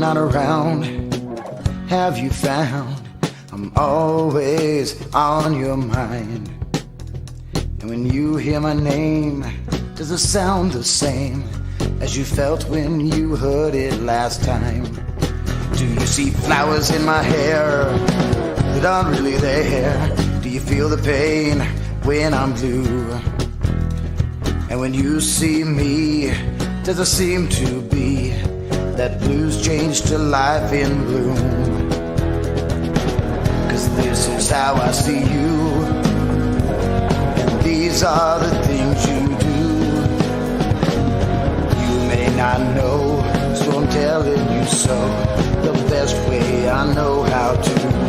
not around, have you found I'm always on your mind? And when you hear my name, does it sound the same as you felt when you heard it last time? Do you see flowers in my hair that aren't really there? Do you feel the pain when I'm blue? And when you see me, does it seem to be that blues change to life in bloom? 'Cause this is how I see you, and these are the things you do. You may not know, so I'm telling you so, the best way I know how to.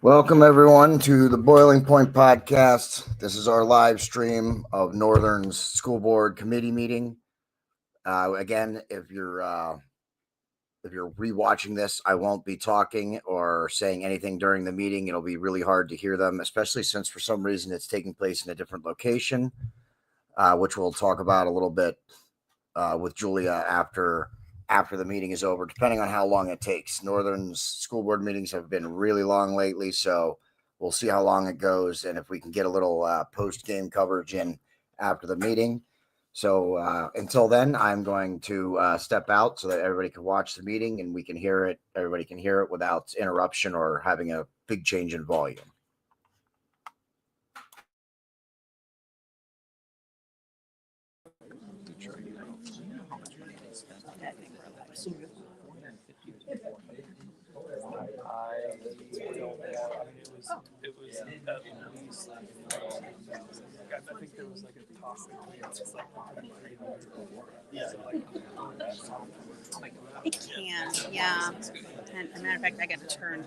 Welcome, everyone, to the Boiling Point Podcast. This is our live stream of Northern's School Board Committee meeting. Again, if you're rewatching this, I won't be talking or saying anything during the meeting. It'll be really hard to hear them, especially since for some reason it's taking place in a different location, which we'll talk about a little bit with Julia after the meeting is over, depending on how long it takes. Northern's school board meetings have been really long lately, so we'll see how long it goes and if we can get a little post-game coverage in after the meeting. So until then, I'm going to step out so that everybody can watch the meeting and we can hear it. Everybody can hear it without interruption or having a big change in volume. I think there was like a toss. It can, yeah. And as a matter of fact, I got to turn.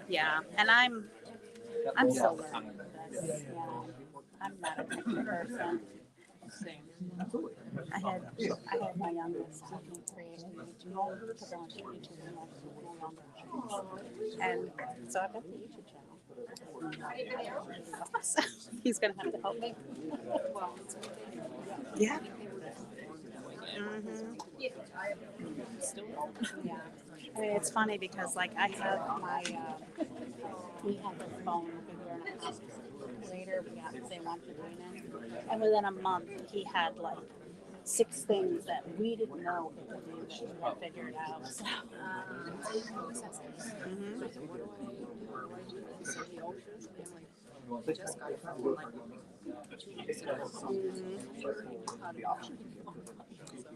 Yeah. And I'm so learning this. Yeah. I'm not a technical person. I had my youngest create a YouTube because I want YouTube no longer. And so I've got the YouTube channel. He's gonna have to help me. Yeah. Mm-hmm. Yeah. I mean, it's funny because like I have my we had the phone later they wanted to join in, and within a month he had like 6 things that we didn't know he could do that we had figured out. So.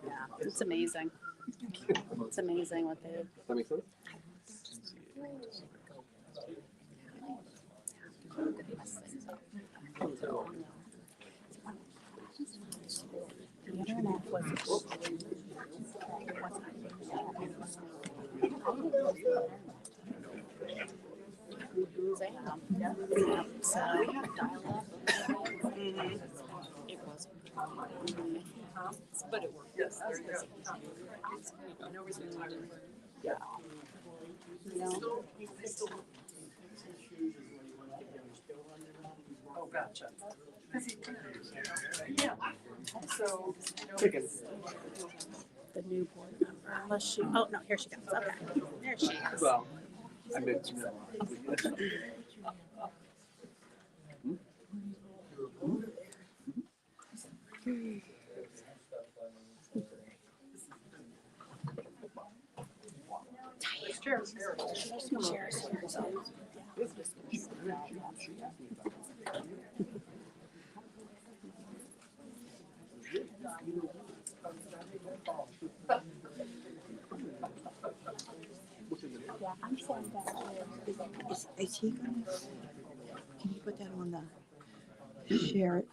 Yeah, it's amazing. It's amazing what they do. That makes sense. The internet was so it was, but it worked. Yes, no reason to tire. Yeah. Oh, gotcha. Yeah. So, the new board member. Unless she. Oh no, here she comes. Okay, there she is. Well, I meant to. Cheers. Yeah, I'm saying that. Is he going to, can you put that on the share it?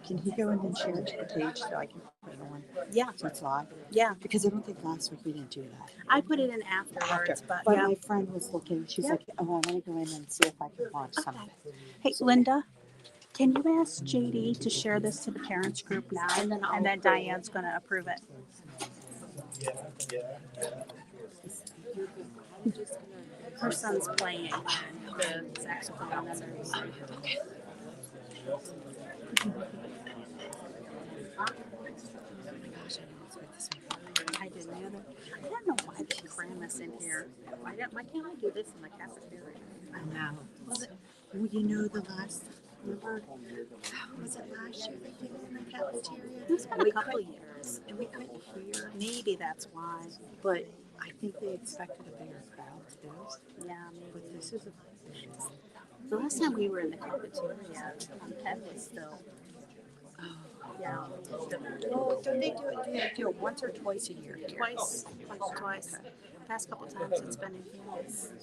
Can he go in and share it to the page so I can put it on? Yeah. So it's live? Yeah. Because I don't think last week we didn't do that. I put it in afterwards, but yeah. My friend was looking, she's like, oh, I want to go in and see if I can watch some of it. Hey, Linda, can you ask JD to share this to the parents group now? And then Diane's going to approve it. Her son's playing the saxophone, and then there's I didn't either. I don't know why they cram us in here. Why can't I do this in the cafeteria? I know. Well, you know, remember, was it last year they did it in the cafeteria? It's been a couple years. And we couldn't hear. Maybe that's why. But I think they expected a bigger crowd too. Yeah, maybe. But this is The last time we were in the cafeteria, Ted was still. Yeah. well, don't they do it? Do they do it once or twice a year? Here? Twice. The past couple times it's been in here.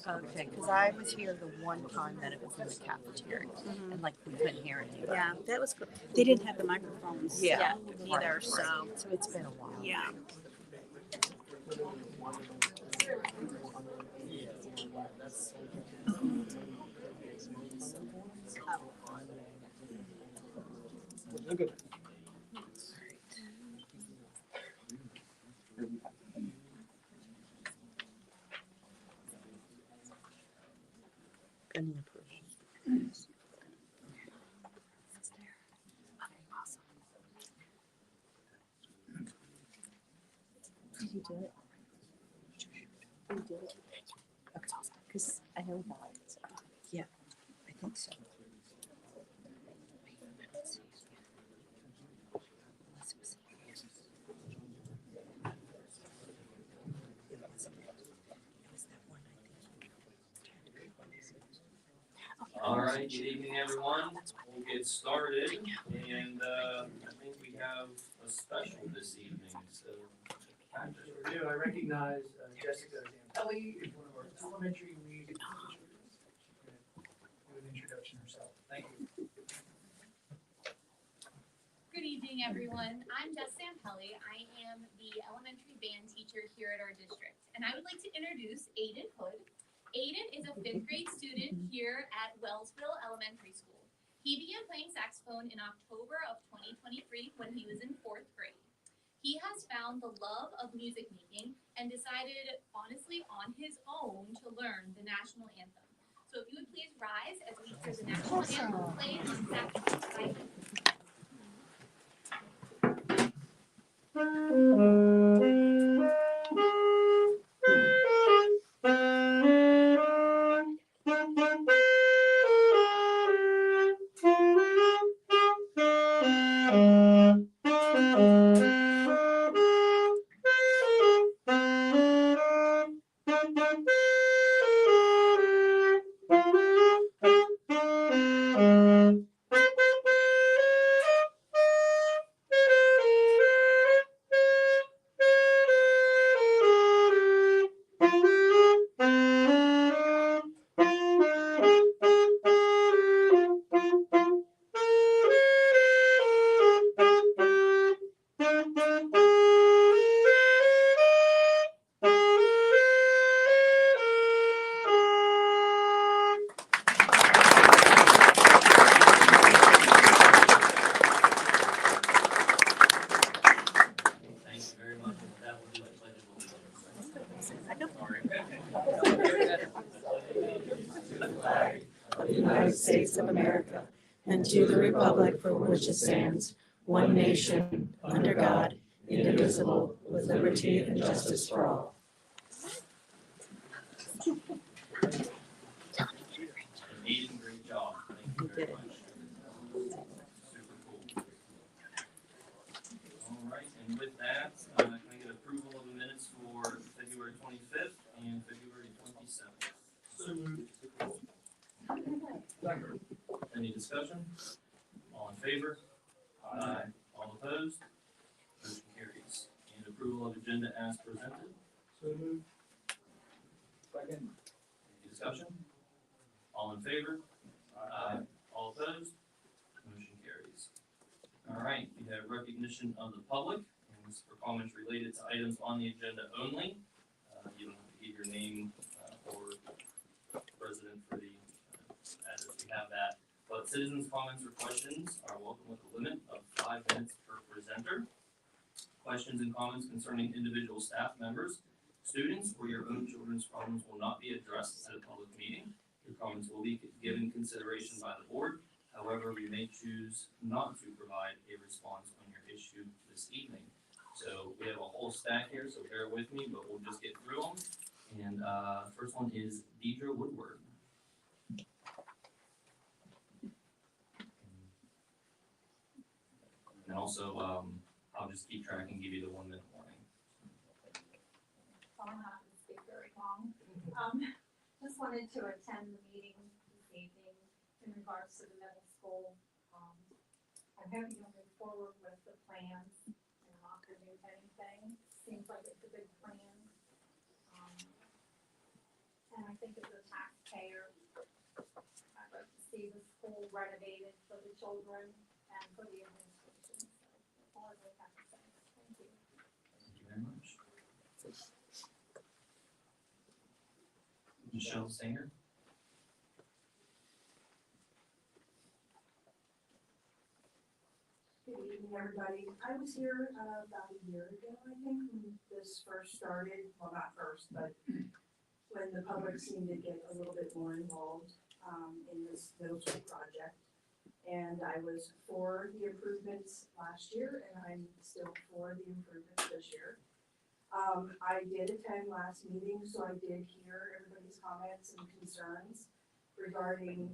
Okay, because I was here the one time that it was in the cafeteria, and like we couldn't hear anything. Yeah, that was good. They didn't have the microphones Yeah. yet either, Right. so. So it's been a while. Yeah. And the person. Did you do it? Did you do it? Okay. Because I know about it. Yeah, I think so. All right, good evening, everyone. We'll get started, and I think we have a special this evening, so. I do. I recognize Jessica Zampelli is one of our elementary music teachers. Do an introduction herself. Thank you. Good evening, everyone. I'm Jess Zampelli. I am the elementary band teacher here at our district, and I would like to introduce Aiden Hood. Aiden is a 5th grade student here at Wellsville Elementary School. He began playing saxophone in October of 2023 when he was in 4th grade. He has found the love of music making and decided, honestly, on his own to learn the national anthem. So if you would please rise as we hear the national anthem played on saxophone by Aiden. Thank you very much. With that, we'll do the pledge of allegiance. The United States of America, and to the republic for which it stands, one nation, under God, indivisible, with liberty and justice for all. Aiden, great job. Thank you very much. Super cool. All right, and with that, can I get approval of the minutes for February 25th and February 27th? So moved. Any discussion? All in favor? Aye. All opposed? Motion carries. And approval of agenda as presented. So moved. Second. Any discussion? All in favor? Aye. All opposed? Motion carries. All right, we have recognition of the public, and this is for comments related to items on the agenda only. You don't have to give your name or president for the address, we have that. But citizens' comments or questions are welcome with a limit of 5 minutes per presenter. Questions and comments concerning individual staff members, Students or your own children's problems will not be addressed at a public meeting. Your comments will be given consideration by the board. However, we may choose not to provide a response on your issue this evening. So we have a whole stack here, so bear with me, but we'll just get through them. And first one is Deidre Woodward. And also, I'll just keep track and give you the 1 minute warning. So I'm not gonna speak very long. Just wanted to attend the meeting this evening in regards to the middle school. I'm happy to move forward with the plans and not to do anything. Seems like it's a big plan. And I think as a taxpayer, I'd like to see the school renovated for the children and for the administration. So that's all I really have to say. Thank you. Thank you very much. Michelle Singer. Good evening, everybody. I was here about a year ago, I think, when this first started. Well, not first, but when the public seemed to get a little bit more involved in this middle school project. And I was for the improvements last year, and I'm still for the improvements this year. I did attend last meeting, so I did hear everybody's comments and concerns regarding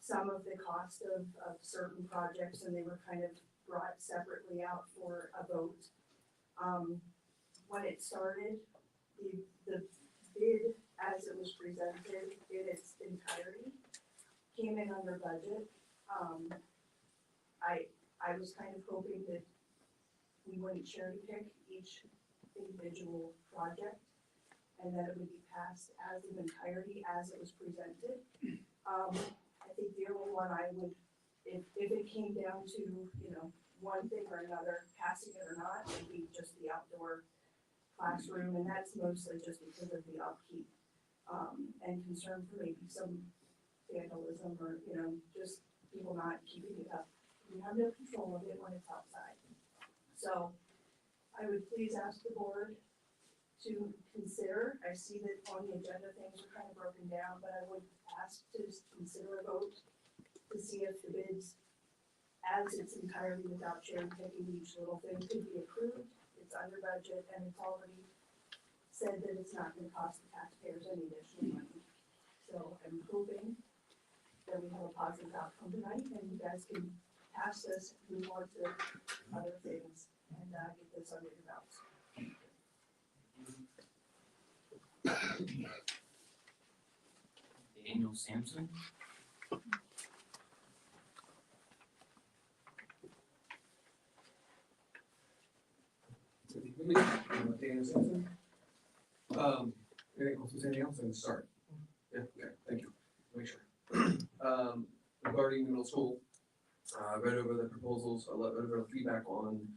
some of the cost of certain projects, and they were kind of brought separately out for a vote. When it started, the bid as it was presented in its entirety came in under budget. I was kind of hoping that we wouldn't cherry pick each individual project and that it would be passed as an entirety as it was presented. I think the only one I would, if it came down to, one thing or another, passing it or not, would be just the outdoor classroom, and that's mostly just because of the upkeep, and concern for maybe some vandalism or, just people not keeping it up. We have no control of it when it's outside. So I would please ask the board to consider, I see that on the agenda things are kind of broken down, but I would ask to consider a vote to see if the bids as its entirety without cherry picking each little thing could be approved. It's under budget and it's already said that it's not gonna cost the taxpayers any additional money. So I'm hoping that we have a positive outcome tonight and you guys can pass this, move on to other things and get this under your belts. Daniel Sampson. Good evening, I'm Daniel Simpson. Anything else, is anything else, I'm gonna start. Yeah, okay, thank you, make sure. Regarding the middle school, I read over the proposals, I read over the feedback on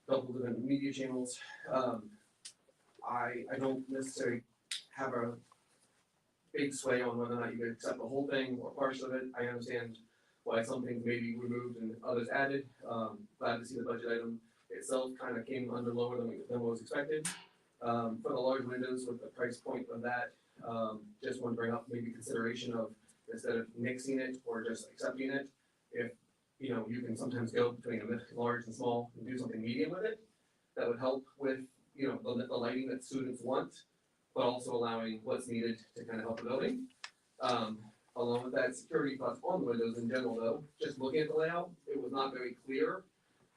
a couple different media channels. I don't necessarily have a big sway on whether or not you could accept the whole thing or parts of it. I understand why some things may be removed and others added. Glad to see the budget item itself kind of came under lower than what was expected. For the large windows with the price point of that, just want to bring up maybe consideration of instead of mixing it or just accepting it, if, you can sometimes go between a large and small and do something medium with it, that would help with, the lighting that students want, but also allowing what's needed to kind of help the building. Along with that, security thoughts on the windows in general though, just looking at the layout, it was not very clear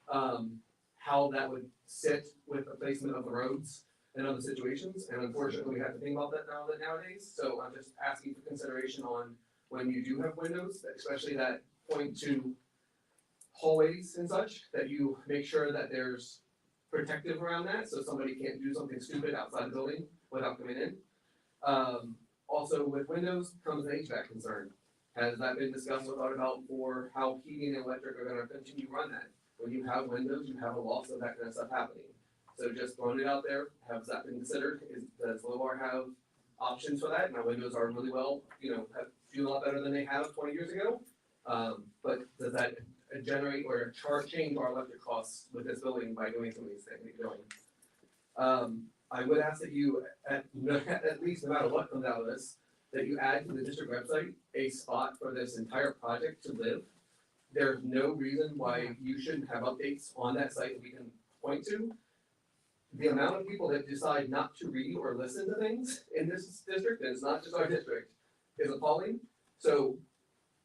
how that would sit with the placement of the roads and other situations, and unfortunately, we have to think about that nowadays, so I'm just asking for consideration on when you do have windows, especially that point to hallways and such, that you make sure that there's protective around that, so somebody can't do something stupid outside the building without coming in. Also with windows comes an HVAC concern. Has that been discussed or thought about for how heating and electric are gonna continue to run that? When you have windows, you have a loss of that kind of stuff happening. So just throwing it out there, has that been considered? Does Lobar have options for that? My windows are really well, do a lot better than they have 20 years ago. But does that generate or change our electric costs with this building by doing some of these things that you're doing? I would ask that you, at least no matter what comes out of this, that you add to the district website a spot for this entire project to live. There's no reason why you shouldn't have updates on that site we can point to. The amount of people that decide not to read or listen to things in this district, and it's not just our district, is appalling. So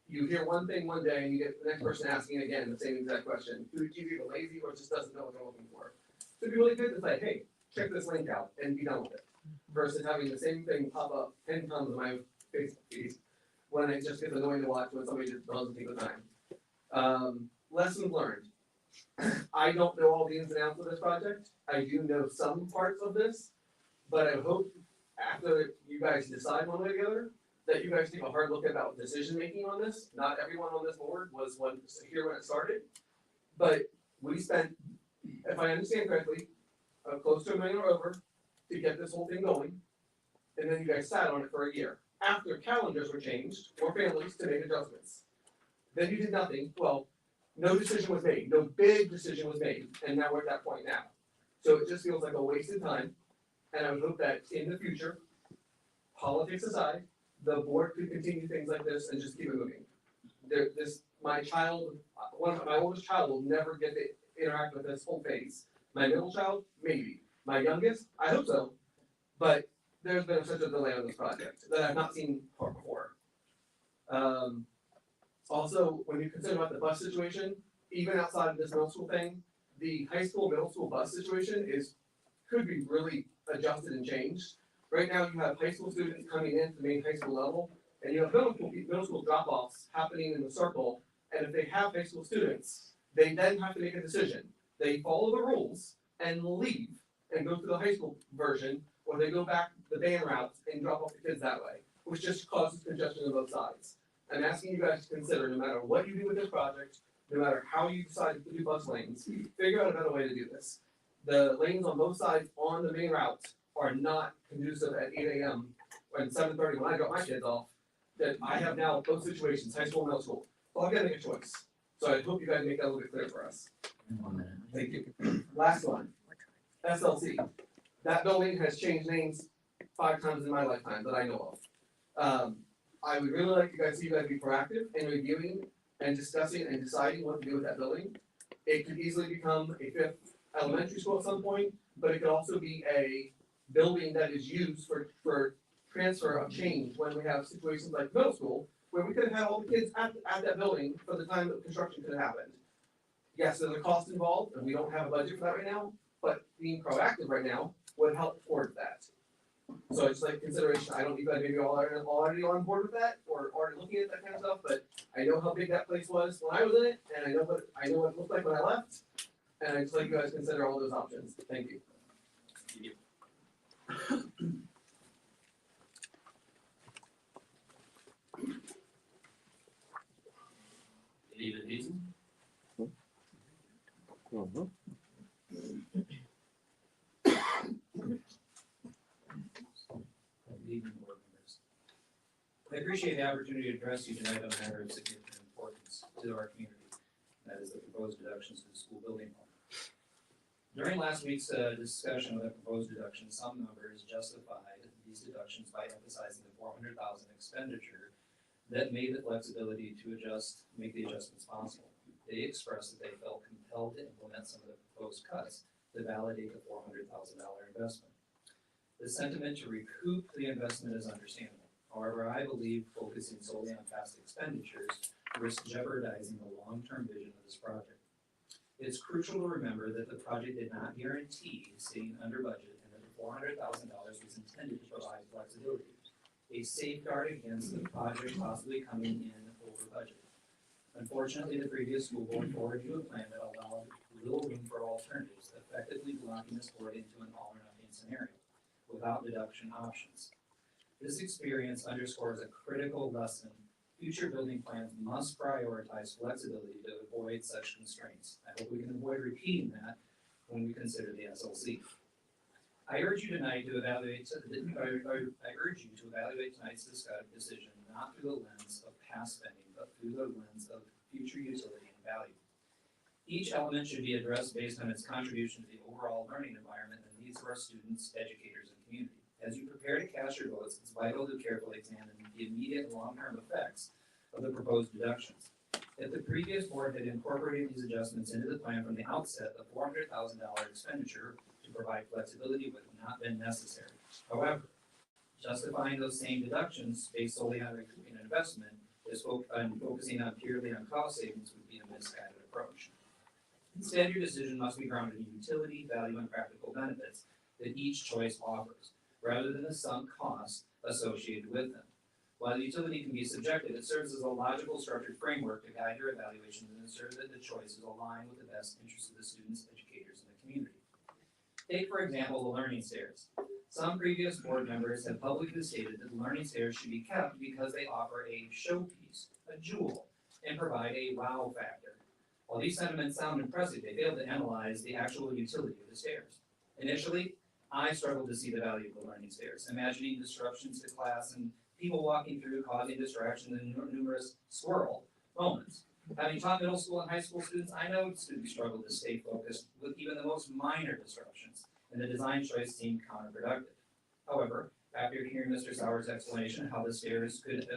you hear one thing one day and you get the next person asking again the same exact question. Do you either lazy or just doesn't know what they're looking for? So it'd be really good to say, hey, check this link out and be done with it. Versus having the same thing pop up 10 times in my Facebook feed when it just gets annoying to watch when somebody just doesn't take the time. Lessons learned. I don't know all the ins and outs of this project. I do know some parts of this, but I hope after you guys decide one way or the other, that you guys take a hard look about decision making on this. Not everyone on this board was here when it started, but we spent, if I understand correctly, close to $1 million or over to get this whole thing going, and then you guys sat on it for a year. After calendars were changed for families to make adjustments, then you did nothing. Well, no decision was made, no big decision was made, and now we're at that point now. So it just feels like a wasted time, and I would hope that in the future, politics aside, the board could continue things like this and just keep it moving. My oldest child will never get to interact with this whole phase. My middle child, maybe. My youngest, I hope so, but there's been such a delay on this project that I've not seen before. Also, when you consider about the bus situation, even outside of this middle school thing, the high school, middle school bus situation could be really adjusted and changed. Right now, you have high school students coming in to the main high school level, and you have middle school drop-offs happening in the circle, and if they have high school students, they then have to make a decision. They follow the rules and leave and go to the high school version, or they go back the van route and drop off the kids that way, which just causes congestion on both sides. I'm asking you guys to consider, no matter what you do with this project, no matter how you decide to do bus lanes, figure out a better way to do this. The lanes on both sides on the main route are not conducive at 8 a.m. and 7:30 when I drop my kids off. That I have now both situations, high school and middle school. So I've got to make a choice. So I hope you guys make that a little bit clear for us. Thank you. Last one, SLC. That building has changed names 5 times in my lifetime that I know of. I would really like you guys to be proactive in reviewing and discussing and deciding what to do with that building. It could easily become a 5th elementary school at some point, but it could also be a building that is used for transfer of change when we have situations like middle school, where we could have had all the kids at that building for the time that construction could have happened. Yes, there's a cost involved, and we don't have a budget for that right now, but being proactive right now would help towards that. So it's like consideration. I don't know if you guys maybe all are already on board with that or already looking at that kind of stuff, but I know how big that place was when I was in it, and I know what it looked like when I left, and I just like you guys to consider all those options. Thank you. David Hazen. I appreciate the opportunity to address you tonight on a matter of significant importance to our community, that is the proposed deductions to the school building fund. During last week's discussion of the proposed deductions, some members justified these deductions by emphasizing the $400,000 expenditure that made the flexibility to make the adjustments possible. They expressed that they felt compelled to implement some of the proposed cuts to validate the $400,000 investment. The sentiment to recoup the investment is understandable. However, I believe focusing solely on past expenditures risks jeopardizing the long-term vision of this project. It's crucial to remember that the project did not guarantee staying under budget and that the $400,000 was intended to provide flexibility, a safeguard against the project possibly coming in over budget. Unfortunately, the previous school board forwarded you a plan that allowed little room for alternatives, effectively blocking this board into an all-or-nothing scenario without deduction options. This experience underscores a critical lesson. Future building plans must prioritize flexibility to avoid such constraints. I hope we can avoid repeating that when we consider the SLC. I urge you tonight to evaluate tonight's decision not through the lens of past spending, but through the lens of future utility and value. Each element should be addressed based on its contribution to the overall learning environment and needs of our students, educators, and community. As you prepare to cast your votes, it's vital to carefully examine the immediate and long-term effects of the proposed deductions. If the previous board had incorporated these adjustments into the plan from the outset, the $400,000 expenditure to provide flexibility would have not been necessary. However, justifying those same deductions based solely on recouping an investment is focusing on purely on cost savings would be a misguided approach. Instead, your decision must be grounded in utility, value, and practical benefits that each choice offers, rather than the sunk costs associated with them. While the utility can be subjective, it serves as a logical, structured framework to guide your evaluations and ensure that the choices align with the best interests of the students, educators, and the community. Take, for example, the learning stairs. Some previous board members have publicly stated that the learning stairs should be kept because they offer a showpiece, a jewel, and provide a wow factor. While these sentiments sound impressive, they fail to analyze the actual utility of the stairs. Initially, I struggled to see the value of the learning stairs, imagining disruptions to class and people walking through causing distractions and numerous squirrel moments. Having taught middle school and high school students, I know students struggle to stay focused with even the most minor disruptions, and the design choice seemed counterproductive. However, after hearing Mr. Sauer's explanation of how the stairs could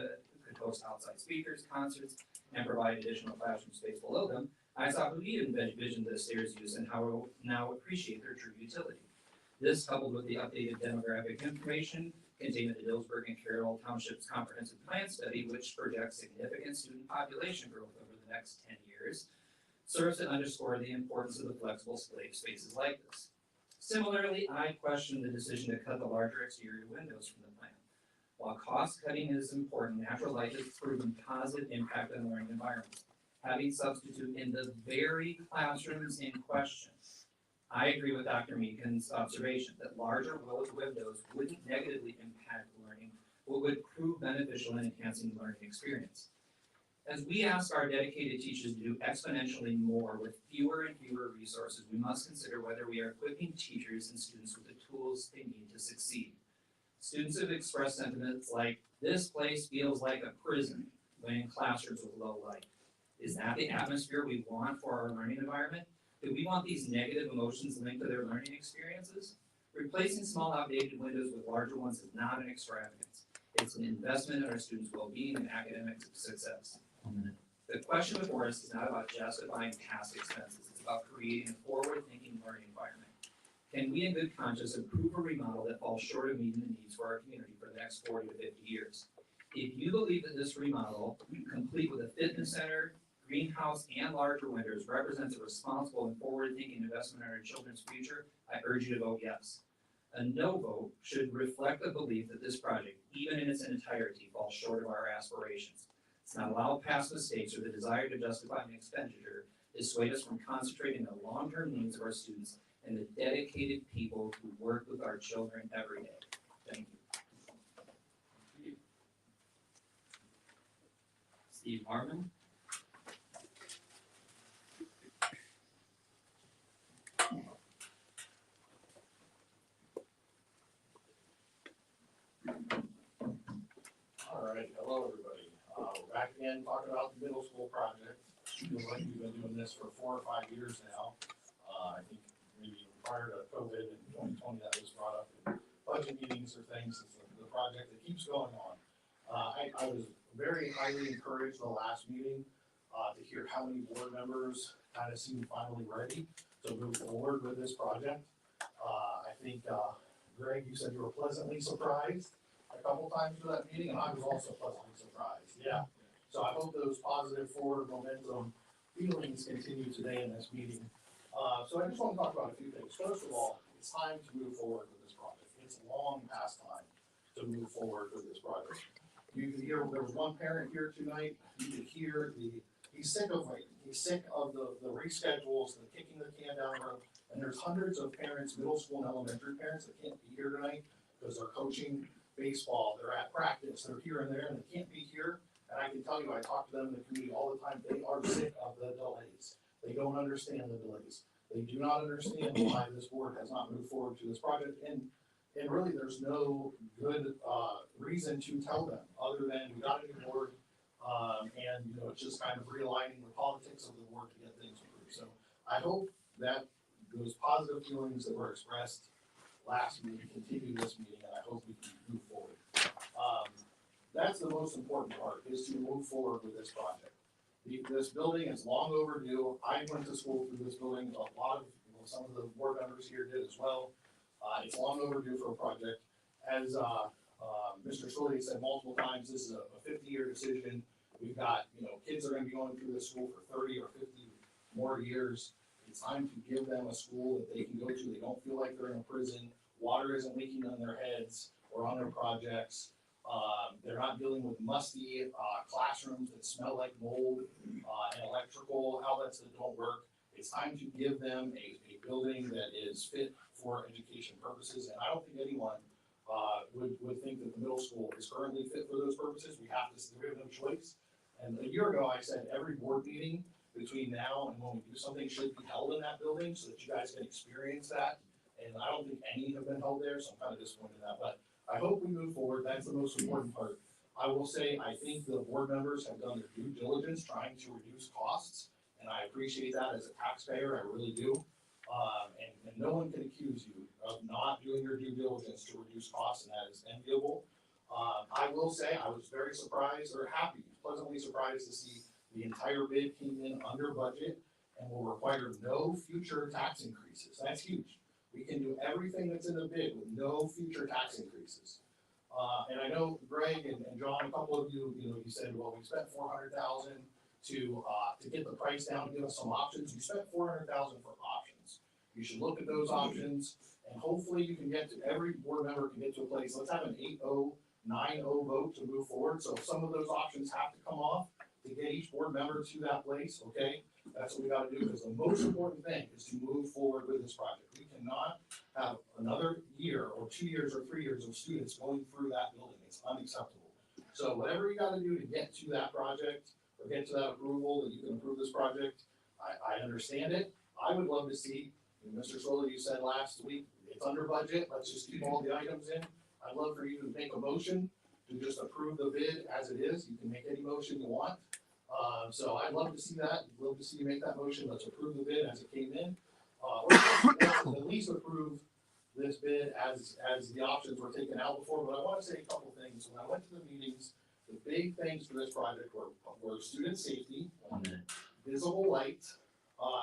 host outside speakers, concerts, and provide additional classroom space below them, I saw who he envisioned the stairs use and how it will now appreciate their true utility. This, coupled with the updated demographic information contained in the Dillsburg and Carroll Township's comprehensive plan study, which projects significant student population growth over the next 10 years, serves to underscore the importance of the flexible spaces like this. Similarly, I question the decision to cut the larger exterior windows from the plan. While cost cutting is important, natural light has proven positive impact on learning environments. Having substitute in the very classrooms in question, I agree with Dr. Meekin's observation that larger windows wouldn't negatively impact learning, but would prove beneficial in enhancing the learning experience. As we ask our dedicated teachers to do exponentially more with fewer and fewer resources, we must consider whether we are equipping teachers and students with the tools they need to succeed. Students have expressed sentiments like, "This place feels like a prison," when in classrooms with low light. Is that the atmosphere we want for our learning environment? Do we want these negative emotions linked to their learning experiences? Replacing small outdated windows with larger ones is not an extravagance. It's an investment in our students' well-being and academic success. The question before us is not about justifying past expenses. It's about creating a forward-thinking learning environment. Can we in good conscience approve a remodel that falls short of meeting the needs for our community for the next 40 to 50 years? If you believe that this remodel, complete with a fitness center, greenhouse, and larger windows, represents a responsible and forward-thinking investment in our children's future, I urge you to vote yes. A no vote should reflect the belief that this project, even in its entirety, falls short of our aspirations. Let's not allow past mistakes or the desire to justify an expenditure dissuade us from concentrating on the long-term needs of our students and the dedicated people who work with our children every day. Thank you. Steve Harmon. All right, hello everybody. We're back again talking about the middle school project. Feels like we've been doing this for 4 or 5 years now. I think maybe even prior to COVID in 2020 that was brought up in budget meetings or things. It's the project that keeps going on. I was very highly encouraged the last meeting to hear how many board members kind of seemed finally ready to move forward with this project. I think, Greg, you said you were pleasantly surprised a couple times for that meeting, and I was also pleasantly surprised, yeah. So I hope those positive forward momentum feelings continue today in this meeting. So I just want to talk about a few things. First of all, it's time to move forward with this project. It's long past time to move forward with this project. You could hear, there was one parent here tonight, you could hear he's sick of waiting. He's sick of the reschedules, the kicking the can down the road. And there's hundreds of parents, middle school and elementary parents that can't be here tonight because they're coaching baseball, they're at practice, they're here and there, and they can't be here. And I can tell you, I talk to them in the community all the time, they are sick of the delays. They don't understand the delays. They do not understand why this board has not moved forward to this project. And really, there's no good reason to tell them other than we got a new board, and it's just kind of realigning the politics of the board to get things approved. So I hope that those positive feelings that were expressed last meeting, continue this meeting, and I hope we can move forward. That's the most important part, is to move forward with this project. This building is long overdue. I went to school through this building, a lot of, some of the board members here did as well. It's long overdue for a project. As Mr. Sully said multiple times, this is a 50-year decision. We've got, kids are gonna be going through this school for 30 or 50 more years. It's time to give them a school that they can go to. They don't feel like they're in a prison. Water isn't leaking on their heads or on their projects. They're not dealing with musty classrooms that smell like mold and electrical outlets that don't work. It's time to give them a building that is fit for education purposes, and I don't think anyone would think that the middle school is currently fit for those purposes. We have no choice. And a year ago, I said every board meeting between now and when we do something should be held in that building so that you guys can experience that. And I don't think any have been held there, so I'm kind of disappointed in that. But I hope we move forward. That's the most important part. I will say, I think the board members have done their due diligence trying to reduce costs, and I appreciate that as a taxpayer, I really do. And no one can accuse you of not doing your due diligence to reduce costs, and that is enviable. I will say, I was very surprised, or happy, pleasantly surprised to see the entire bid came in under budget and will require no future tax increases. That's huge. We can do everything that's in the bid with no future tax increases. And I know Greg and John, a couple of you, you said, well, we spent $400,000 to get the price down, to give us some options. You spent $400,000 for options. You should look at those options, and hopefully you can get to, every board member can get to a place. Let's have an 8-0, 9-0 vote to move forward. So if some of those options have to come off to get each board member to that place, okay? That's what we gotta do, because the most important thing is to move forward with this project. We cannot have another year or 2 years or 3 years of students going through that building. It's unacceptable. So whatever you gotta do to get to that project, or get to that approval, that you can approve this project, I understand it. I would love to see, Mr. Stroller, you said last week, it's under budget, let's just keep all the items in. I'd love for you to make a motion to just approve the bid as it is. You can make any motion you want. So I'd love to see that. I'd love to see you make that motion. Let's approve the bid as it came in. Or at least approve this bid as the options were taken out before. But I want to say a couple things. When I went to the meetings, the big things for this project were student safety, visible light,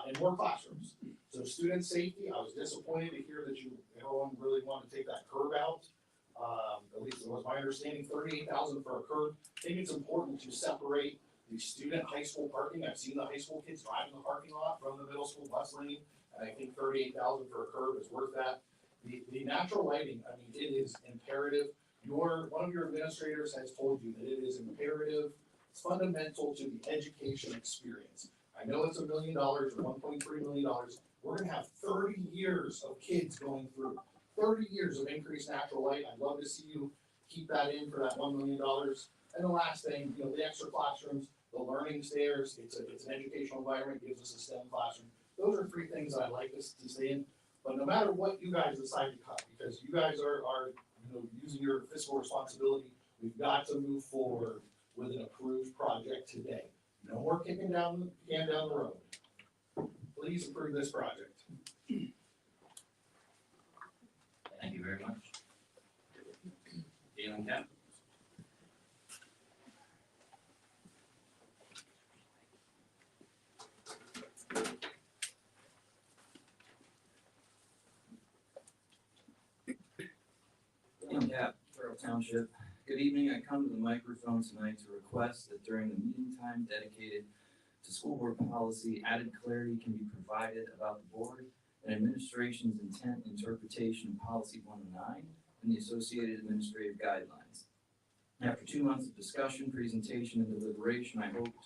and more classrooms. So student safety, I was disappointed to hear that everyone really wanted to take that curb out. At least it was my understanding, $38,000 for a curb. I think it's important to separate the student high school parking. I've seen the high school kids driving the parking lot from the middle school bus lane, and I think $38,000 for a curb is worth that. The natural lighting, I mean, it is imperative. One of your administrators has told you that it is imperative. It's fundamental to the education experience. I know it's $1 million or $1.3 million. We're gonna have 30 years of kids going through. 30 years of increased natural light. I'd love to see you keep that in for that $1 million. And the last thing, the extra classrooms, the learning stairs, it's an educational environment, gives us a STEM classroom. Those are three things I'd like us to stay in. But no matter what you guys decide to cut, because you guys are using your fiscal responsibility, we've got to move forward with an approved project today. No more kicking down the can down the road. Please approve this project. Thank you very much. Galen Cap? Galen Cap, Borough Township. Good evening. I come to the microphone tonight to request that during the meeting time dedicated to school board policy, added clarity can be provided about the board and administration's intent, interpretation, of policy 109 and the associated administrative guidelines. After 2 months of discussion, presentation, and deliberation, I hoped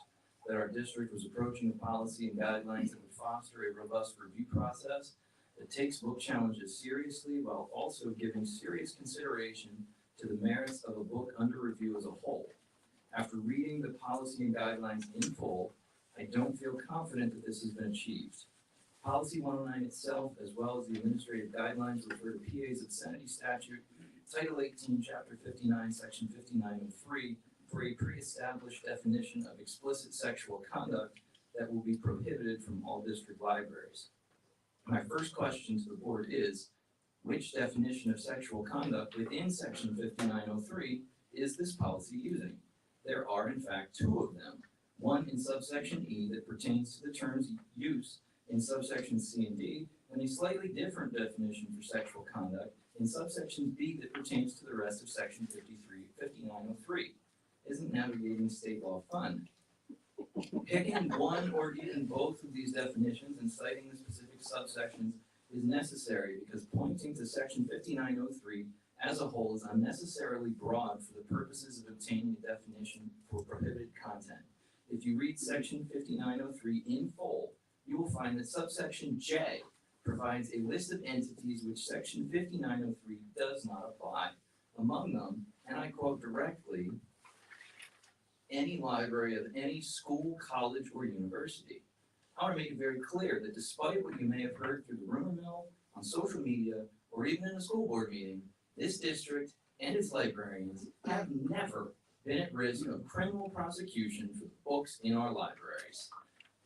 that our district was approaching the policy and guidelines that would foster a robust review process that takes book challenges seriously while also giving serious consideration to the merits of a book under review as a whole. After reading the policy and guidelines in full, I don't feel confident that this has been achieved. Policy 109 itself, as well as the administrative guidelines, refer to PA's obscenity statute, Title 18, Chapter 59, Section 5903, for a pre-established definition of explicit sexual conduct that will be prohibited from all district libraries. My first question to the board is, Which definition of sexual conduct within section 5903 is this policy using? There are in fact two of them. One in subsection E that pertains to the terms use in subsection C and D, and a slightly different definition for sexual conduct in subsection B that pertains to the rest of section 5903. Isn't navigating state law fun? Picking one or even both of these definitions and citing the specific subsections is necessary because pointing to section 5903 as a whole is unnecessarily broad for the purposes of obtaining a definition for prohibited content. If you read section 5903 in full, you will find that subsection J provides a list of entities which section 5903 does not apply. Among them, and I quote directly, any library of any school, college, or university. I want to make it very clear that despite what you may have heard through the rumor mill, on social media, or even in a school board meeting, this district and its librarians have never been at risk of criminal prosecution for the books in our libraries.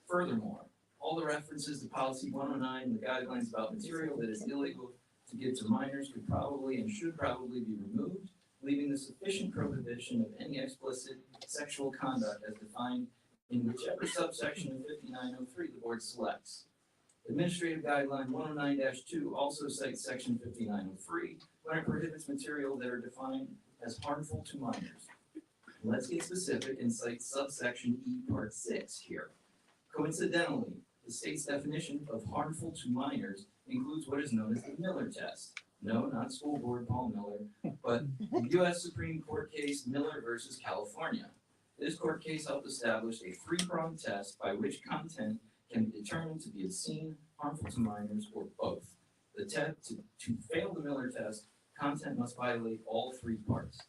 Furthermore, all the references to policy 109 and the guidelines about material that is illegal to give to minors could probably and should probably be removed, leaving the sufficient prohibition of any explicit sexual conduct as defined in whichever subsection of 5903 the board selects. Administrative Guideline 109-2 also cites section 5903 when it prohibits material that are defined as harmful to minors. Let's get specific and cite subsection E part 6 here. Coincidentally, the state's definition of harmful to minors includes what is known as the Miller test. No, not school board Paul Miller, but the U.S. Supreme Court case Miller versus California. This court case helped establish a three-pronged test by which content can be determined to be obscene, harmful to minors, or both. To fail the Miller test, content must violate all three parts.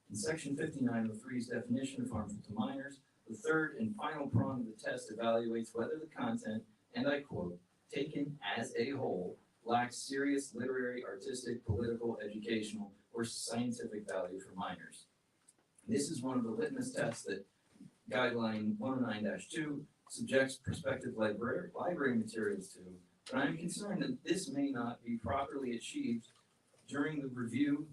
In section 5903's definition of harmful to minors, the third and final prong of the test evaluates whether the content, and I quote, taken as a whole, lacks serious literary, artistic, political, educational, or scientific value for minors. This is one of the litmus tests that Guideline 109-2 subjects prospective library materials to, but I'm concerned that this may not be properly achieved during the review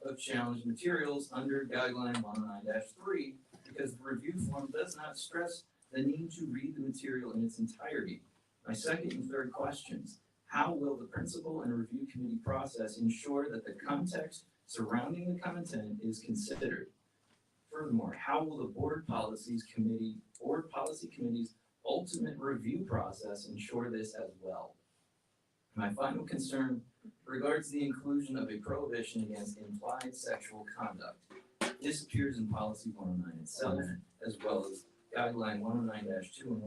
of challenged materials under Guideline 109-3 because the review form does not stress the need to read the material in its entirety. My second and third questions: how will the principal and review committee process ensure that the context surrounding the content is considered? Furthermore, how will the board policy committee's ultimate review process ensure this as well? My final concern regards the inclusion of a prohibition against implied sexual conduct. This appears in policy 109 itself, as well as guideline 109-2 and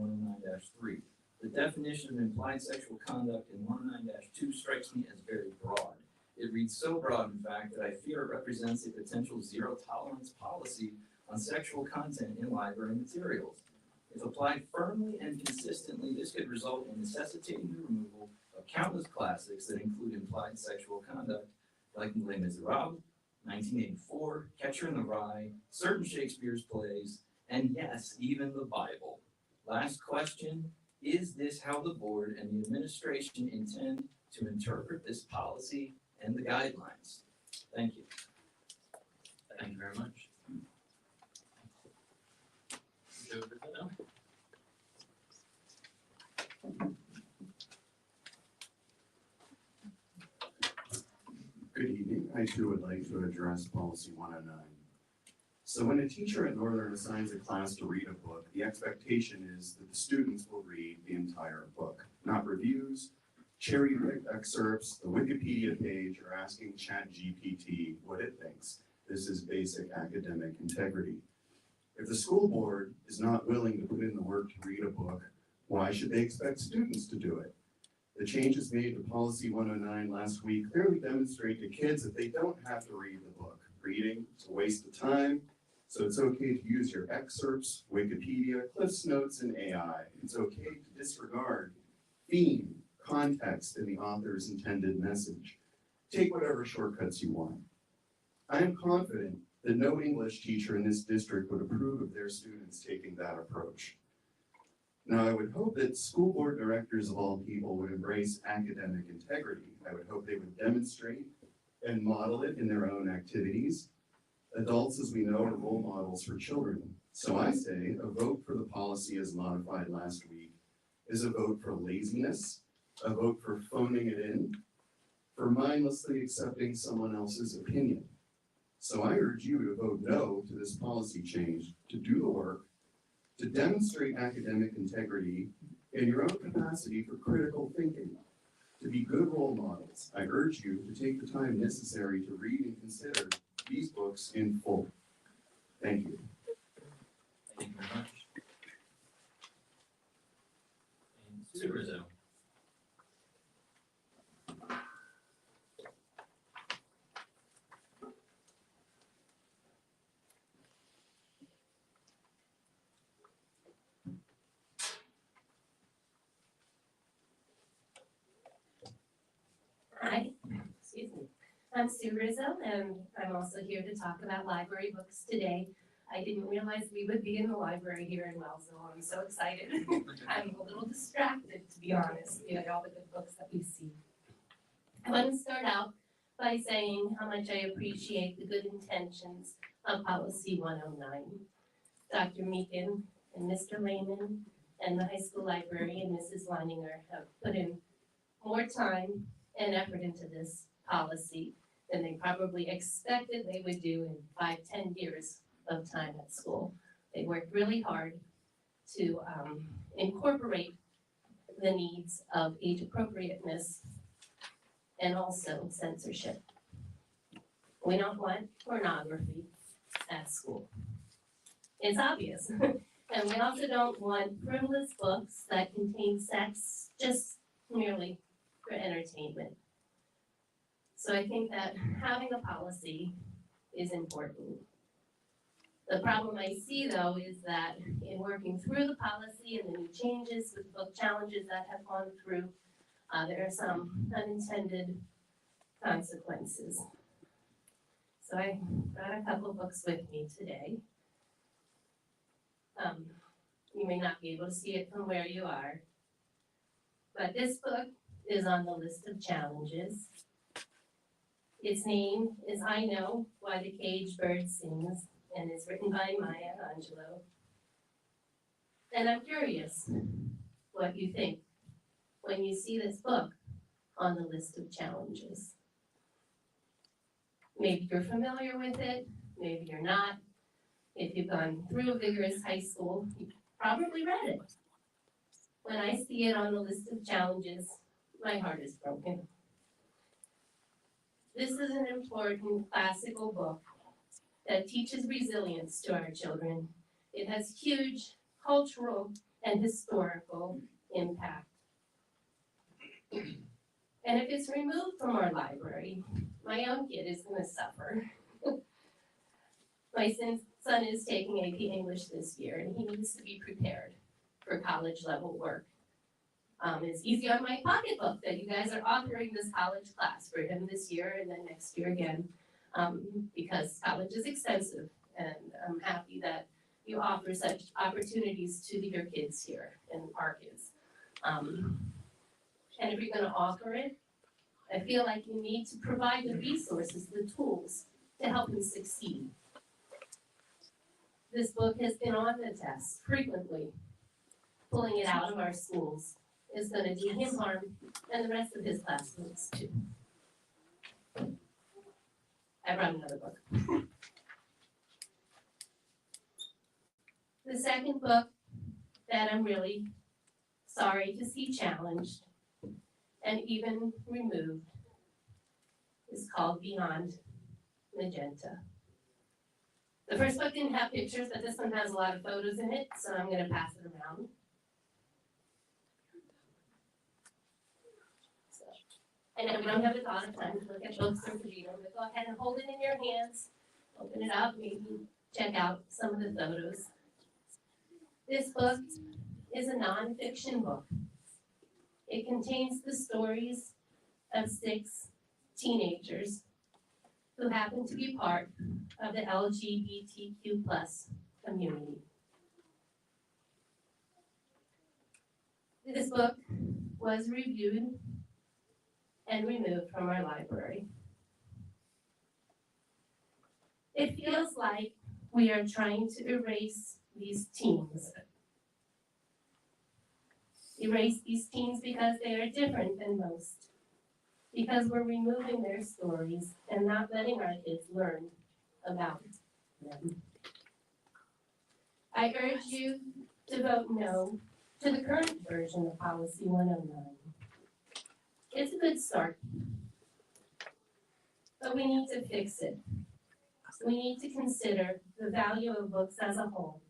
109-3. The definition of implied sexual conduct in 109-2 strikes me as very broad. It reads so broad, in fact, that I fear it represents a potential zero-tolerance policy on sexual content in library materials. If applied firmly and consistently, this could result in necessitating the removal of countless classics that include implied sexual conduct, like Les Miserables, 1984, Catcher in the Rye, certain Shakespeare's plays, and yes, even the Bible. Last question: is this how the board and the administration intend to interpret this policy and the guidelines? Thank you. Thank you very much. Joe Griffin. Good evening. I too would like to address policy 109. So when a teacher at Northern assigns a class to read a book, the expectation is that the students will read the entire book, not reviews, cherry-picked excerpts, the Wikipedia page, or asking ChatGPT what it thinks. This is basic academic integrity. If the school board is not willing to put in the work to read a book, why should they expect students to do it? The changes made to policy 109 last week clearly demonstrate to kids that they don't have to read the book. Reading is a waste of time, so it's okay to use your excerpts, Wikipedia, Cliff's Notes, and AI. It's okay to disregard theme, context, and the author's intended message. Take whatever shortcuts you want. I am confident that no English teacher in this district would approve of their students taking that approach. Now, I would hope that school board directors of all people would embrace academic integrity. I would hope they would demonstrate and model it in their own activities. Adults, as we know, are role models for children. So I say a vote for the policy as modified last week is a vote for laziness, a vote for phoning it in, for mindlessly accepting someone else's opinion. So I urge you to vote no to this policy change, to do the work, to demonstrate academic integrity in your own capacity for critical thinking, to be good role models. I urge you to take the time necessary to read and consider these books in full. Thank you. Thank you very much. And Sue Rizzo. Hi, excuse me. I'm Sue Rizzo, and I'm also here to talk about library books today. I didn't realize we would be in the library here in Wellsville. I'm so excited. I'm a little distracted, to be honest, by all the good books that we see. I want to start out by saying how much I appreciate the good intentions of Policy 109. Dr. Meakin and Mr. Lehman and the high school librarian, Mrs. Leininger, have put in more time and effort into this policy than they probably expected they would do in 5-10 years of time at school. They worked really hard to incorporate the needs of age appropriateness and also censorship. We don't want pornography at school. It's obvious. And we also don't want frivolous books that contain sex just merely for entertainment. So I think that having a policy is important. The problem I see though is that in working through the policy and the new changes with book challenges that have gone through, there are some unintended consequences. So I brought a couple books with me today. You may not be able to see it from where you are, but this book is on the list of challenges. Its name is I Know Why the Caged Bird Sings, and it's written by Maya Angelou. And I'm curious what you think when you see this book on the list of challenges. Maybe you're familiar with it, maybe you're not. If you've gone through a vigorous high school, you've probably read it. When I see it on the list of challenges, my heart is broken. This is an important classical book that teaches resilience to our children. It has huge cultural and historical impact. And if it's removed from our library, my own kid is going to suffer. My son is taking AP English this year, and he needs to be prepared for college level work. It's easy on my pocketbook that you guys are authoring this college class for him this year and then next year again, because college is expensive, and I'm happy that you offer such opportunities to your kids here and our kids. And if you're going to offer it, I feel like you need to provide the resources, the tools to help him succeed. This book has been on the test frequently. Pulling it out of our schools is going to do him harm and the rest of his classmates too. I brought another book. The second book that I'm really sorry to see challenged and even removed is called Beyond Magenta. The first book didn't have pictures, but this one has a lot of photos in it, so I'm going to pass it around. So, I know we don't have a lot of time to look at books or to read them, but go ahead and hold it in your hands, open it up, maybe check out some of the photos. This book is a nonfiction book. It contains the stories of 6 teenagers who happen to be part of the LGBTQ+ community. This book was reviewed and removed from our library. It feels like we are trying to erase these teens. Erase these teens because they are different than most. Because we're removing their stories and not letting our kids learn about them. I urge you to vote no to the current version of Policy 109. It's a good start, but we need to fix it. We need to consider the value of books as a whole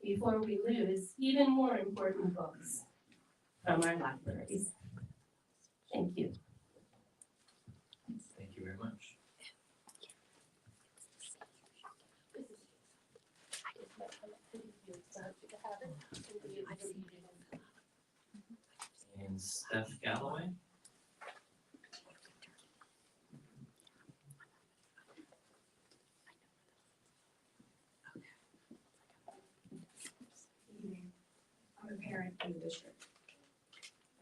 before we lose even more important books from our libraries. Thank you. Thank you very much. And Steph Galloway? Evening. I'm a parent in the district.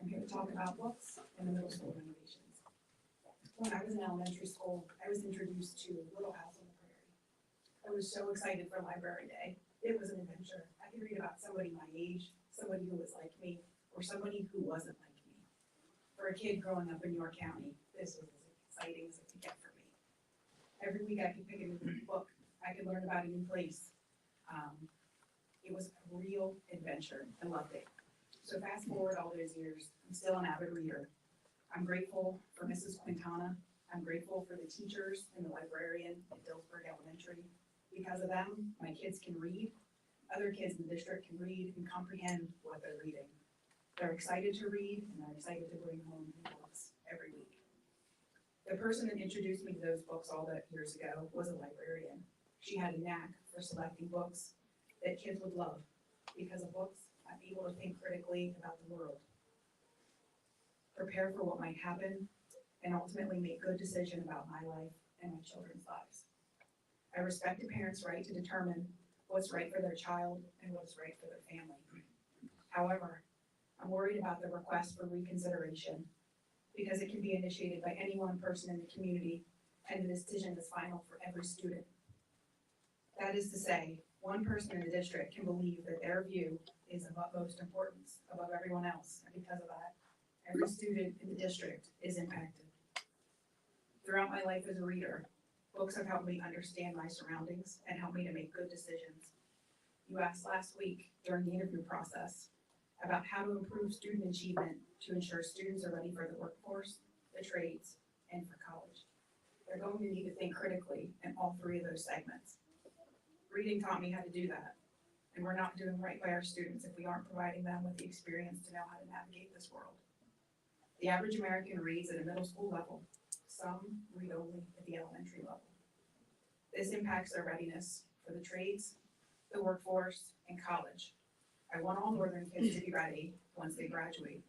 I'm here to talk about books and the middle school renovations. When I was in elementary school, I was introduced to Little House on the Prairie. I was so excited for Library Day. It was an adventure. I could read about somebody my age, somebody who was like me, or somebody who wasn't like me. For a kid growing up in York County, this was as exciting as it could get for me. Every week I could pick a new book. I could learn about a new place. It was a real adventure. I loved it. So fast forward all those years, I'm still an avid reader. I'm grateful for Mrs. Quintana. I'm grateful for the teachers and the librarian at Dillsburg Elementary. Because of them, my kids can read. Other kids in the district can read and comprehend what they're reading. They're excited to read and they're excited to bring home new books every week. The person that introduced me to those books all that years ago was a librarian. She had a knack for selecting books that kids would love. Because of books, I'm able to think critically about the world, prepare for what might happen, and ultimately make good decisions about my life and my children's lives. I respect a parent's right to determine what's right for their child and what's right for their family. However, I'm worried about the request for reconsideration because it can be initiated by any one person in the community and the decision is final for every student. That is to say, one person in the district can believe that their view is of utmost importance above everyone else, and because of that, every student in the district is impacted. Throughout my life as a reader, books have helped me understand my surroundings and helped me to make good decisions. You asked last week during the interview process about how to improve student achievement to ensure students are ready for the workforce, the trades, and for college. They're going to need to think critically in all three of those segments. Reading taught me how to do that, and we're not doing right by our students if we aren't providing them with the experience to know how to navigate this world. The average American reads at a middle school level. Some read only at the elementary level. This impacts their readiness for the trades, the workforce, and college. I want all Northern kids to be ready once they graduate.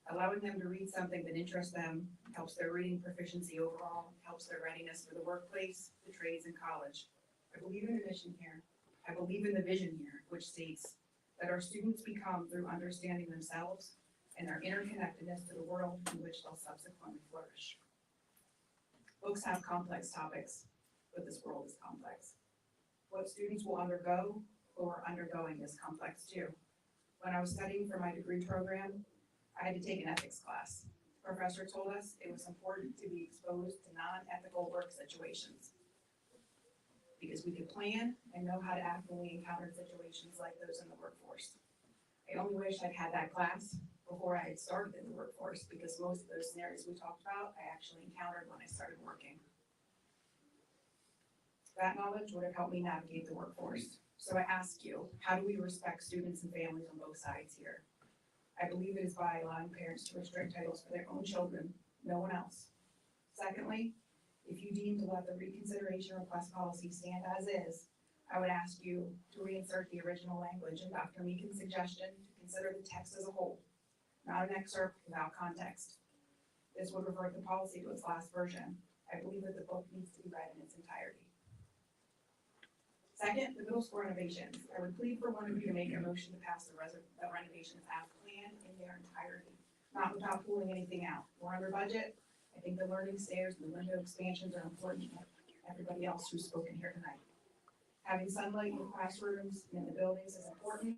Allowing them to read something that interests them helps their reading proficiency overall, helps their readiness for the workplace, the trades, and college. I believe in the mission here. I believe in the vision here, which states that our students become through understanding themselves and their interconnectedness to the world in which they'll subsequently flourish. Books have complex topics, but this world is complex. What students will undergo or are undergoing is complex too. When I was studying for my degree program, I had to take an ethics class. The professor told us it was important to be exposed to non-ethical work situations because we could plan and know how to act when we encountered situations like those in the workforce. I only wish I'd had that class before I had started in the workforce because most of those scenarios we talked about, I actually encountered when I started working. That knowledge would have helped me navigate the workforce. So I ask you, how do we respect students and families on both sides here? I believe it is by allowing parents to restrict titles for their own children, no one else. Secondly, if you deem to let the reconsideration request policy stand as is, I would ask you to reinsert the original language in Dr. Meekin's suggestion to consider the text as a whole, not an excerpt without context. This would revert the policy to its last version. I believe that the book needs to be read in its entirety. Second, the middle school renovations. I would plead for one of you to make a motion to pass the renovations as planned in their entirety, not without pulling anything out. We're under budget. I think the learning stairs and the window expansions are important to everybody else who's spoken here tonight. Having sunlight in the classrooms and in the buildings is important,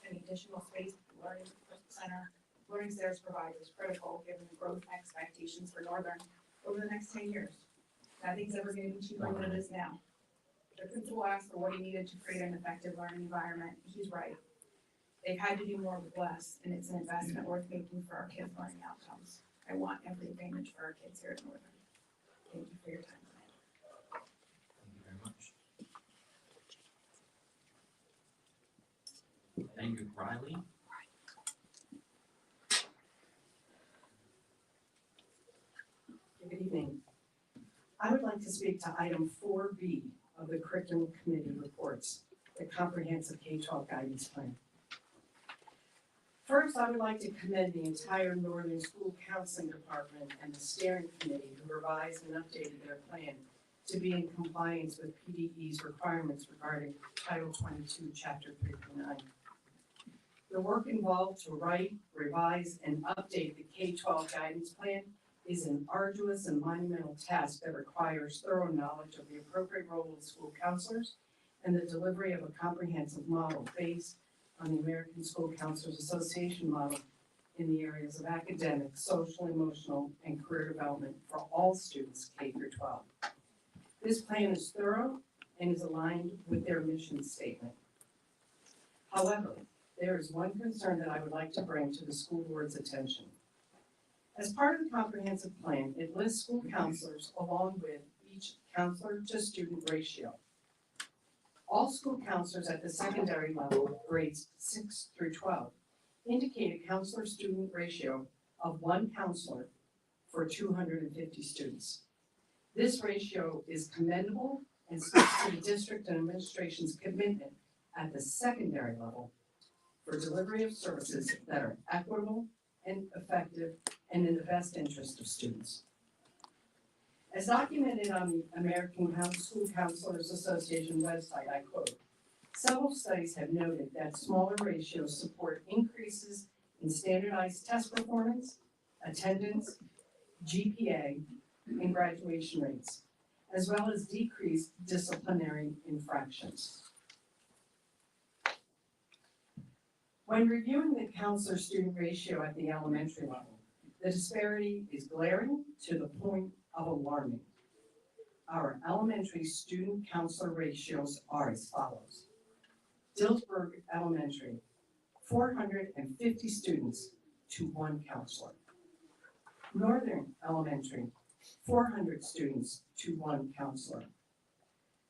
and additional space for the learning center, learning stairs provides is critical given the growth expectations for Northern over the next 10 years. Nothing's ever going to be cheaper than it is now. The principal asked for what he needed to create an effective learning environment. He's right. They've had to do more with less, and it's an investment worth making for our kids' learning outcomes. I want every advantage for our kids here at Northern. Thank you for your time tonight. Thank you very much. Thank you, Riley. Good evening. I would like to speak to item 4B of the Curriculum Committee reports, the Comprehensive K-12 Guidance Plan. First, I would like to commend the entire Northern School Counseling Department and the Steering Committee who revised and updated their plan to be in compliance with PDE's requirements regarding Title 22, Chapter 3.9. The work involved to write, revise, and update the K-12 guidance plan is an arduous and monumental task that requires thorough knowledge of the appropriate role of school counselors and the delivery of a comprehensive model based on the American School Counselors Association model in the areas of academic, social, emotional, and career development for all students K through 12. This plan is thorough and is aligned with their mission statement. However, there is one concern that I would like to bring to the school board's attention. As part of the comprehensive plan, it lists school counselors along with each counselor to student ratio. All school counselors at the secondary level, grades 6 through 12, indicate a counselor-student ratio of 1 counselor for 250 students. This ratio is commendable and speaks to the district and administration's commitment at the secondary level for delivery of services that are equitable and effective and in the best interest of students. As documented on the American School Counselors Association website, I quote, several studies have noted that smaller ratios support increases in standardized test performance, attendance, GPA, and graduation rates, as well as decreased disciplinary infractions. When reviewing the counselor-student ratio at the elementary level, the disparity is glaring to the point of alarming. Our elementary student counselor ratios are as follows. Dillsburg Elementary, 450 students to 1 counselor. Northern Elementary, 400 students to 1 counselor.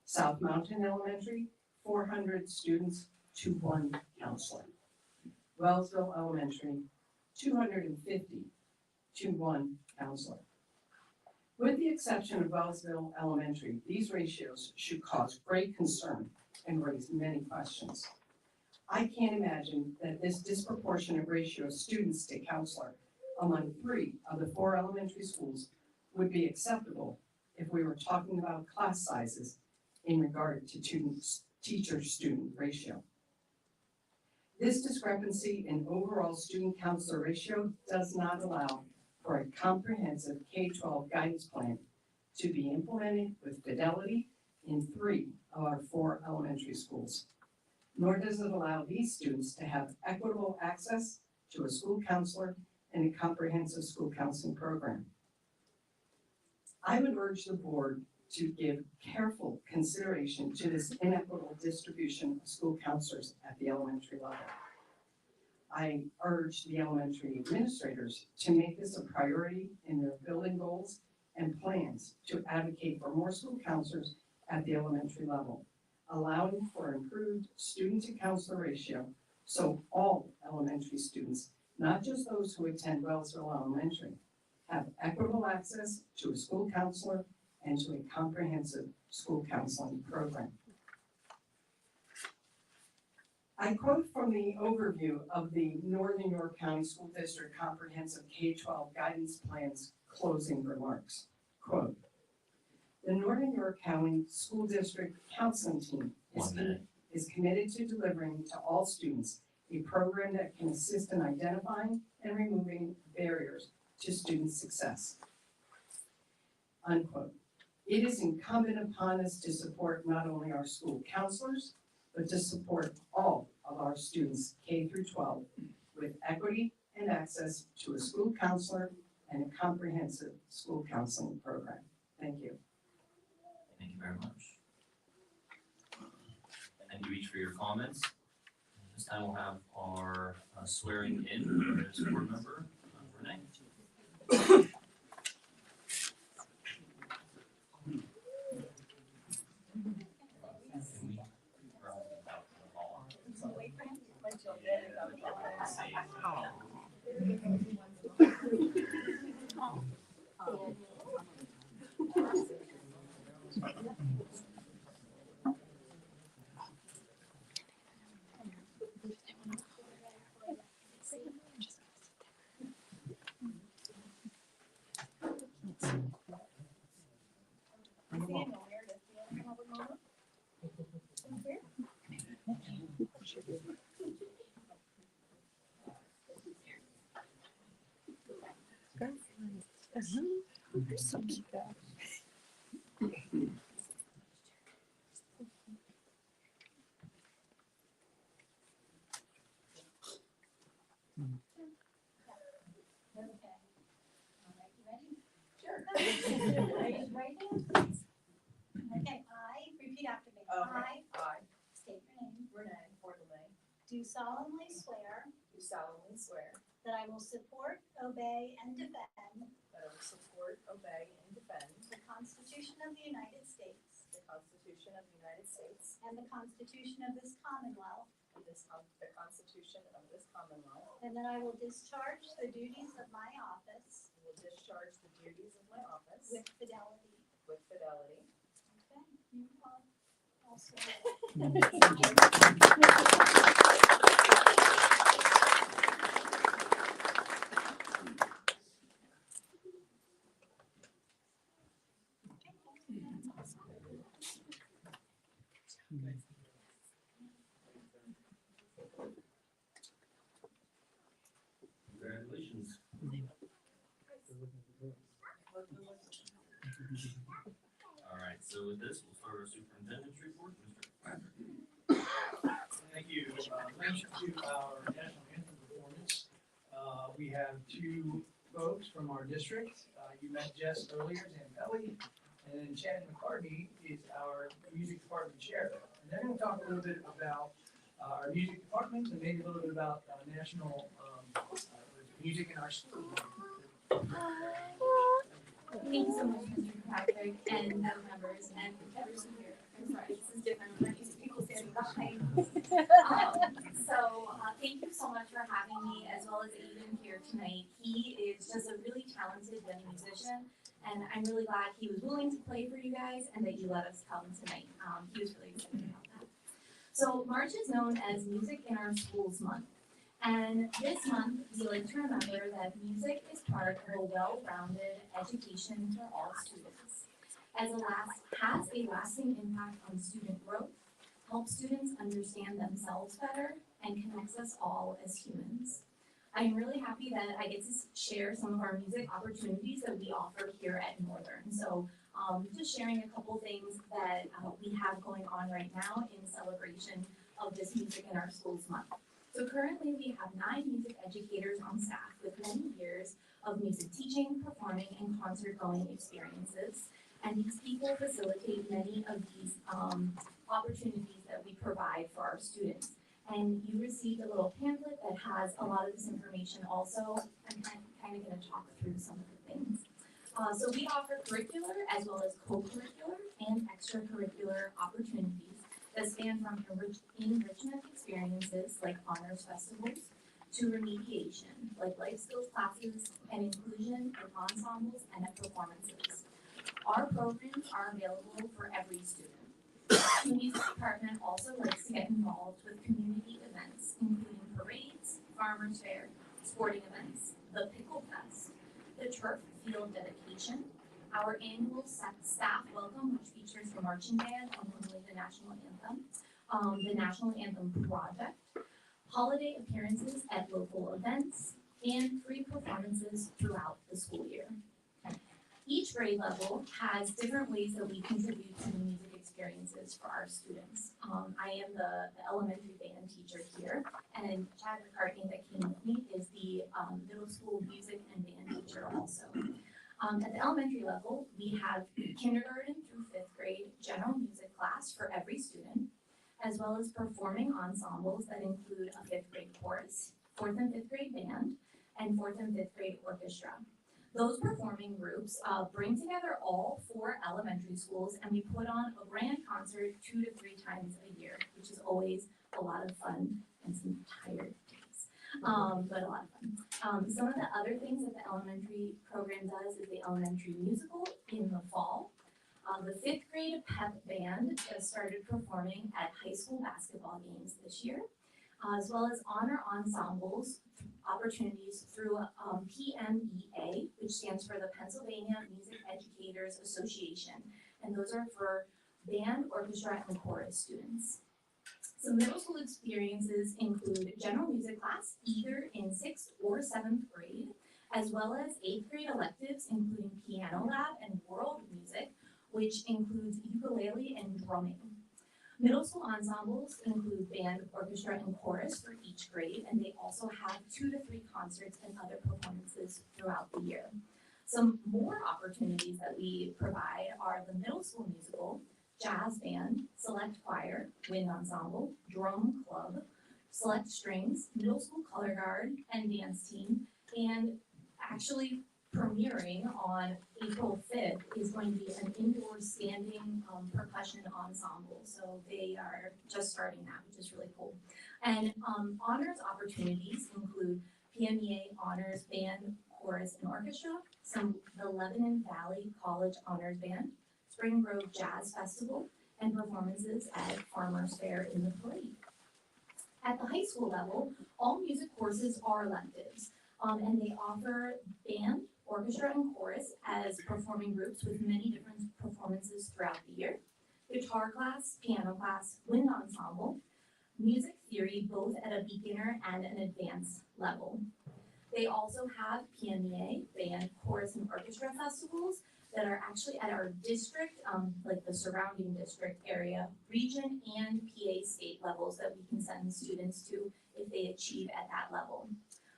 South Mountain Elementary, 400 students to 1 counselor. Wellsville Elementary, 250 to 1 counselor. With the exception of Wellsville Elementary, these ratios should cause great concern and raise many questions. I can't imagine that this disproportionate ratio of students to counselor among 3 of the 4 elementary schools would be acceptable if we were talking about class sizes in regard to teacher-student ratio. This discrepancy in overall student counselor ratio does not allow for a comprehensive K-12 guidance plan to be implemented with fidelity in 3 of our 4 elementary schools. Nor does it allow these students to have equitable access to a school counselor and a comprehensive school counseling program. I would urge the board to give careful consideration to this inequitable distribution of school counselors at the elementary level. I urge the elementary administrators to make this a priority in their building goals and plans to advocate for more school counselors at the elementary level, allowing for improved student to counselor ratio so all elementary students, not just those who attend Wellsville Elementary, have equitable access to a school counselor and to a comprehensive school counseling program. I quote from the overview of the Northern York County School District Comprehensive K-12 Guidance Plan's closing remarks. Quote, The Northern York County School District Counseling Team is committed to delivering to all students a program that can assist in identifying and removing barriers to student success. Unquote. It is incumbent upon us to support not only our school counselors, but to support all of our students K through 12 with equity and access to a school counselor and a comprehensive school counseling program. Thank you. Thank you very much. And thank you each for your comments. This time we'll have our swearing in as board member, Renee. So cute. Raise your right hand, please. Okay, repeat after me. I state your name. Renee Fordelay, Do solemnly swear do solemnly swear that I will support, obey, and defend that I will support, obey, and defend the Constitution of the United States the Constitution of the United States and the Constitution of this Commonwealth, and the Constitution of this Commonwealth, and that I will discharge the duties of my office and will discharge the duties of my office with fidelity. with fidelity. Okay, you are also. Congratulations. All right, so with this, we'll start our superintendent's report, Mr. Frederiksen. Thank you. Mention to our national anthem performance. We have two folks from our district. You met Jess earlier, Zampelli, and then Chad McCartney is our music department chair. And they're going to talk a little bit about our music department and maybe a little bit about national music in our school. Thank you so much, Mr. Patrick, and members, and everyone here. I'm sorry, this is different. We're used to people standing behind. Thank you so much for having me, as well as Aiden here tonight. He is just a really talented young musician, and I'm really glad he was willing to play for you guys and that you let us come tonight. He was really excited about that. So March is known as Music in Our Schools Month. And this month, we like to remember that music is part of a well-rounded education for all students, as has a lasting impact on student growth, helps students understand themselves better, and connects us all as humans. I'm really happy that I get to share some of our music opportunities that we offer here at Northern. So just sharing a couple things that we have going on right now in celebration of this Music in Our Schools Month. So currently we have 9 music educators on staff with many years of music teaching, performing, and concert-going experiences. And these people facilitate many of these opportunities that we provide for our students. And you received a little pamphlet that has a lot of this information also. I'm kind of going to talk through some of the things. So we offer curricular as well as co-curricular and extracurricular opportunities that span from enrichment experiences like honors festivals to remediation like life skills classes and inclusion in ensembles and at performances. Our programs are available for every student. The music department also likes to get involved with community events, including parades, farmers fair, sporting events, the Pickle Fest, the turf field dedication, our annual staff welcome, which features the marching band and normally the national anthem, the national anthem project, holiday appearances at local events, and free performances throughout the school year. Each grade level has different ways that we contribute to the music experiences for our students. I am the elementary band teacher here, and Chad McCartney that came with me is the middle school music and band teacher also. At the elementary level, we have kindergarten through 5th grade general music class for every student, as well as performing ensembles that include a 5th grade chorus, 4th and 5th grade band, and 4th and 5th grade orchestra. Those performing groups bring together all 4 elementary schools, and we put on a grand concert 2 to 3 times a year, which is always a lot of fun and some tired days, but a lot of fun. Some of the other things that the elementary program does is the elementary musical in the fall. The 5th grade pep band just started performing at high school basketball games this year, as well as honor ensembles opportunities through PMEA, which stands for the Pennsylvania Music Educators Association, and those are for band, orchestra, and chorus students. Some middle school experiences include general music class, either in 6th or 7th grade, as well as 8th grade electives, including piano lab and world music, which includes ukulele and drumming. Middle school ensembles include band, orchestra, and chorus for each grade, and they also have 2 to 3 concerts and other performances throughout the year. Some more opportunities that we provide are the middle school musical, jazz band, select choir, wind ensemble, drum club, select strings, middle school color guard, and dance team, and actually premiering on April 5th is going to be an indoor standing percussion ensemble. So they are just starting that, which is really cool. And honors opportunities include PMEA honors band, chorus, and orchestra, the Lebanon Valley College Honors Band, Spring Grove Jazz Festival, and performances at Farmers Fair in the parade. At the high school level, all music courses are electives, and they offer band, orchestra, and chorus as performing groups with many different performances throughout the year, guitar class, piano class, wind ensemble, music theory both at a beginner and an advanced level. They also have PMEA, band, chorus, and orchestra festivals that are actually at our district, like the surrounding district area, region, and PA state levels that we can send students to if they achieve at that level.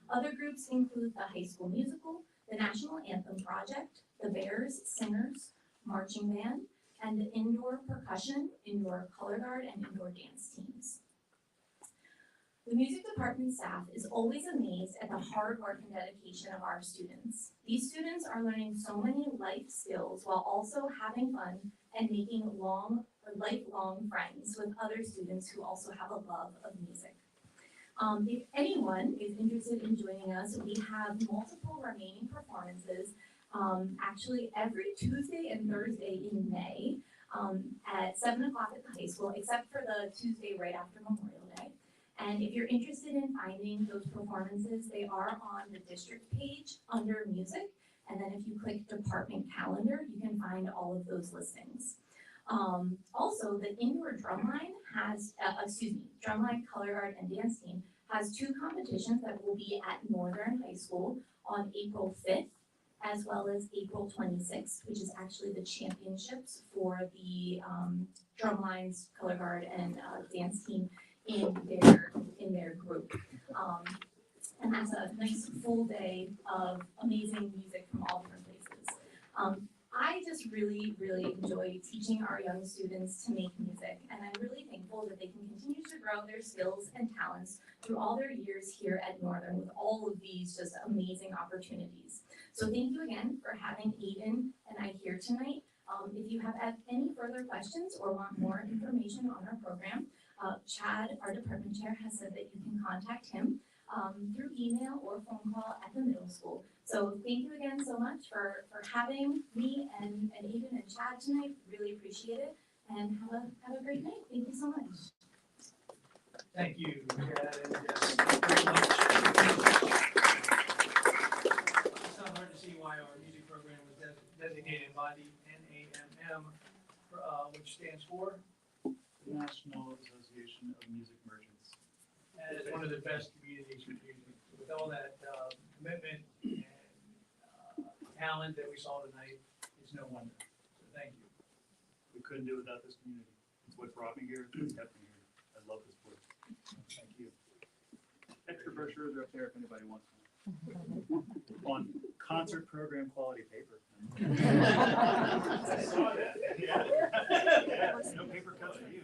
Other groups include the high school musical, the National Anthem Project, the Bears Singers, Marching Band, and the indoor percussion, indoor color guard, and indoor dance teams. The music department staff is always amazed at the hard work and dedication of our students. These students are learning so many life skills while also having fun and making lifelong friends with other students who also have a love of music. If anyone is interested in joining us, we have multiple remaining performances, actually every Tuesday and Thursday in May, at 7 o'clock at the high school, except for the Tuesday right after Memorial Day. And if you're interested in finding those performances, they are on the district page under music, and then if you click department calendar, you can find all of those listings. Also, the indoor drumline has, drumline, color guard, and dance team has 2 competitions that will be at Northern High School on April 5th, as well as April 26th, which is actually the championships for the drumlines, color guard, and dance team in their group. And that's a nice full day of amazing music from all different places. I just really, really enjoy teaching our young students to make music, and I'm really thankful that they can continue to grow their skills and talents through all their years here at Northern with all of these just amazing opportunities. So thank you again for having Aiden and I here tonight. If you have any further questions or want more information on our program, Chad, our department chair, has said that you can contact him through email or phone call at the middle school. So thank you again so much for having me and Aiden and Chad tonight. Really appreciate it, and have a great night. Thank you so much. Thank you, Chad and Jess, very much. It's not hard to see why our music program was designated by the NAMM, which stands for, National Association of Music Merchants. and it's one of the best communities with all that commitment and talent that we saw tonight. It's no wonder. So thank you. We couldn't do it without this community. It's what brought me here, it's kept me here. I love this place. Thank you. Extra brochures are up there if anybody wants one. On concert program quality paper. I saw that. Yeah. No paper cuts for you.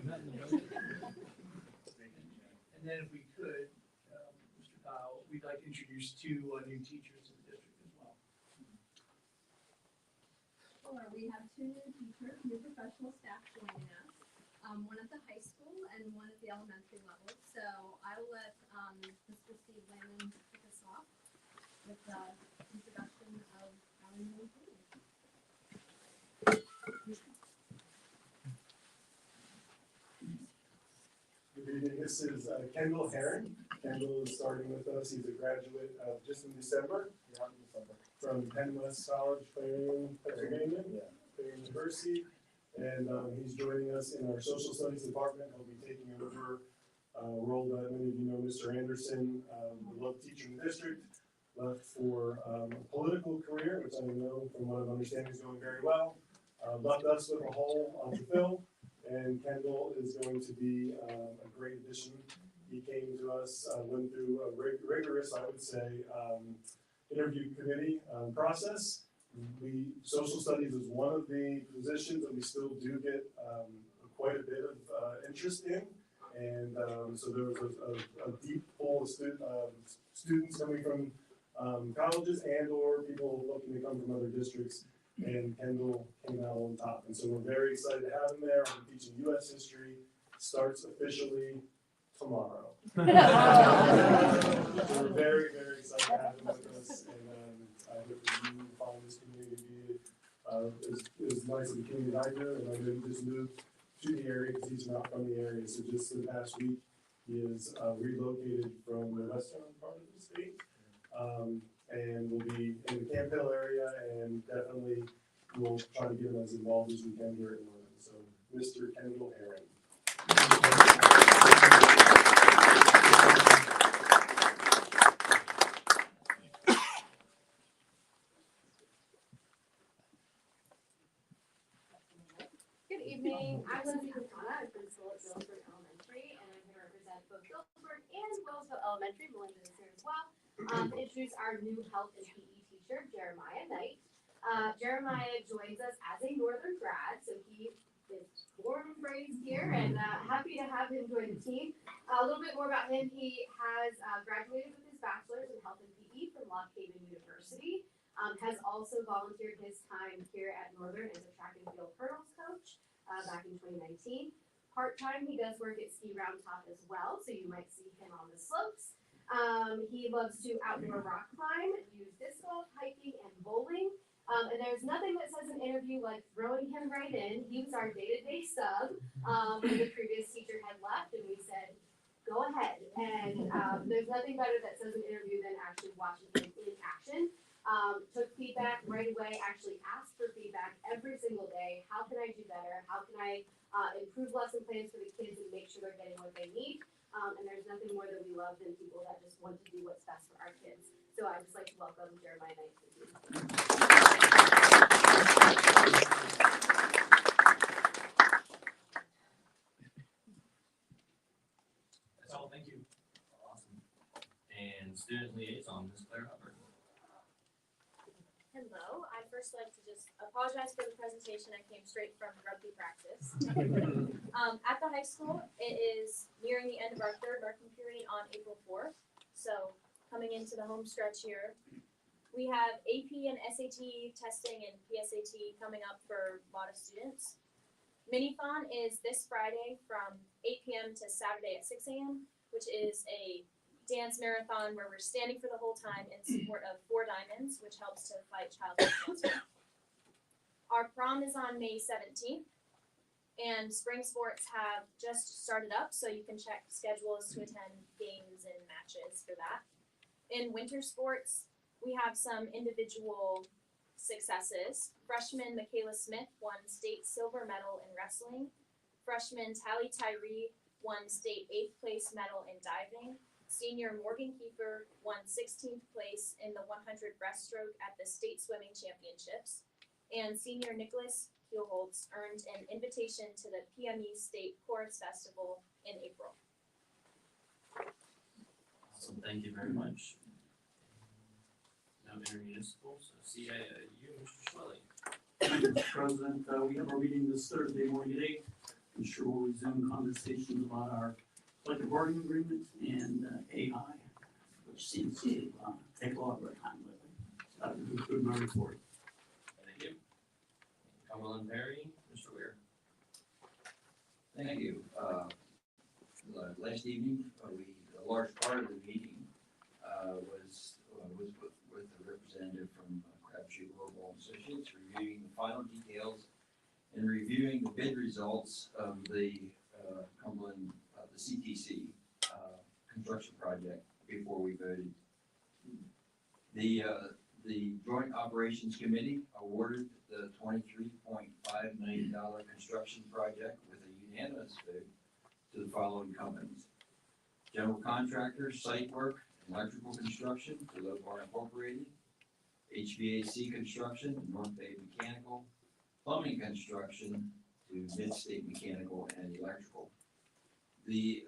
And then if we could, Mr. Kyle, we'd like to introduce two new teachers to the district as well. Sure, we have two new teachers, new professional staff joining us, one at the high school and one at the elementary level. So I will let Mr. Steve Landon kick us off with the introduction of our new employees. Good evening, this is Kendall Herron. Kendall is starting with us. He's a graduate just in December from Penn West College, Clarion, Pennsylvania, Clarion University. And he's joining us in our social studies department. He'll be taking over a role that many of you know, Mr. Anderson, the love teacher in the district, left for a political career, which I know from what I'm understanding is going very well. Left us with a hole to fill. And Kendall is going to be a great addition. He came to us, went through a rigorous, I would say, interview committee process. Social studies is one of the positions that we still do get quite a bit of interest in. And so there was a deep pool of students coming from colleges and or people looking to come from other districts. And Kendall came out on top. And so we're very excited to have him there. We're teaching U.S. history, starts officially tomorrow. So we're very, very excited to have him with us. And I hope that you find this community to be as nice of a community as I do. And I know he just moved to the area because he's not from the area. So just in the past week, he is relocated from the western part of the state. And we'll be in the Camp Hill area, and definitely we'll try to get him as involved as we can here at Northern. So, Mr. Kendall Herron. Good evening. I'm Lindsay Quintana. I'm principal at Willsburg Elementary, and I'm here to represent both Willsburg and Wellsville Elementary. Melinda is here as well. To introduce our new health and PE teacher, Jeremiah Knight. Jeremiah joins us as a Northern grad, so he is born and raised here, and happy to have him join the team. A little bit more about him. He has graduated with his bachelor's in health and PE from Lock Haven University. Has also volunteered his time here at Northern as a track and field hurdles coach back in 2019. Part-time, he does work at Ski Round Top as well, so you might see him on the slopes. He loves to outdoor rock climb, use disc golf, hiking, and bowling. And there's nothing that says an interview like throwing him right in. He was our day-to-day sub when the previous teacher had left, and we said, go ahead. And there's nothing better that says an interview than actually watching him in action. Took feedback right away, actually asked for feedback every single day. How can I do better? How can I improve lesson plans for the kids and make sure they're getting what they need? And there's nothing more that we love than people that just want to do what's best for our kids. So I'd just like to welcome Jeremiah Knight to the team. That's all, thank you. Awesome. And student liaison, Ms. Claire Hubbard. Hello, I'd first like to just apologize for the presentation. I came straight from rugby practice. At the high school, it is nearing the end of our third marking period on April 4th. So coming into the home stretch here, we have AP and SAT testing and PSAT coming up for a lot of students. Mini-thon is this Friday from 8 p.m. to Saturday at 6 a.m., which is a dance marathon where we're standing for the whole time in support of 4 Diamonds, which helps to fight childhood cancer. Our prom is on May 17th, and spring sports have just started up, so you can check schedules to attend games and matches for that. In winter sports, we have some individual successes. Freshman Michaela Smith won state silver medal in wrestling. Freshman Tally Tyree won state 8th place medal in diving. Senior Morgan Kiefer won 16th place in the 100 breaststroke at the state swimming championships. And senior Nicholas Kielholtz earned an invitation to the PME State Chorus Festival in April. Awesome, thank you very much. Now intermunicipal, so CIU, Mr. Swelly. Mr. President, we have our meeting this Thursday morning at 8. I'm sure we'll resume conversations about our collective bargaining agreement and AI, which seems to take a lot of our time lately. So that would conclude my report. Thank you. Cumberland Perry, Mr. Weir. Thank you. Last evening, a large part of the meeting was with a representative from Crabtree Global Associates, reviewing the final details and reviewing the bid results of the Cumberland, the CTC construction project before we voted. The Joint Operations Committee awarded the $23.5 million construction project with a unanimous vote to the following companies: general contractors, site work, electrical construction to Lopar Incorporated, HVAC construction, North Bay Mechanical, plumbing construction to Mid-State Mechanical and Electrical. They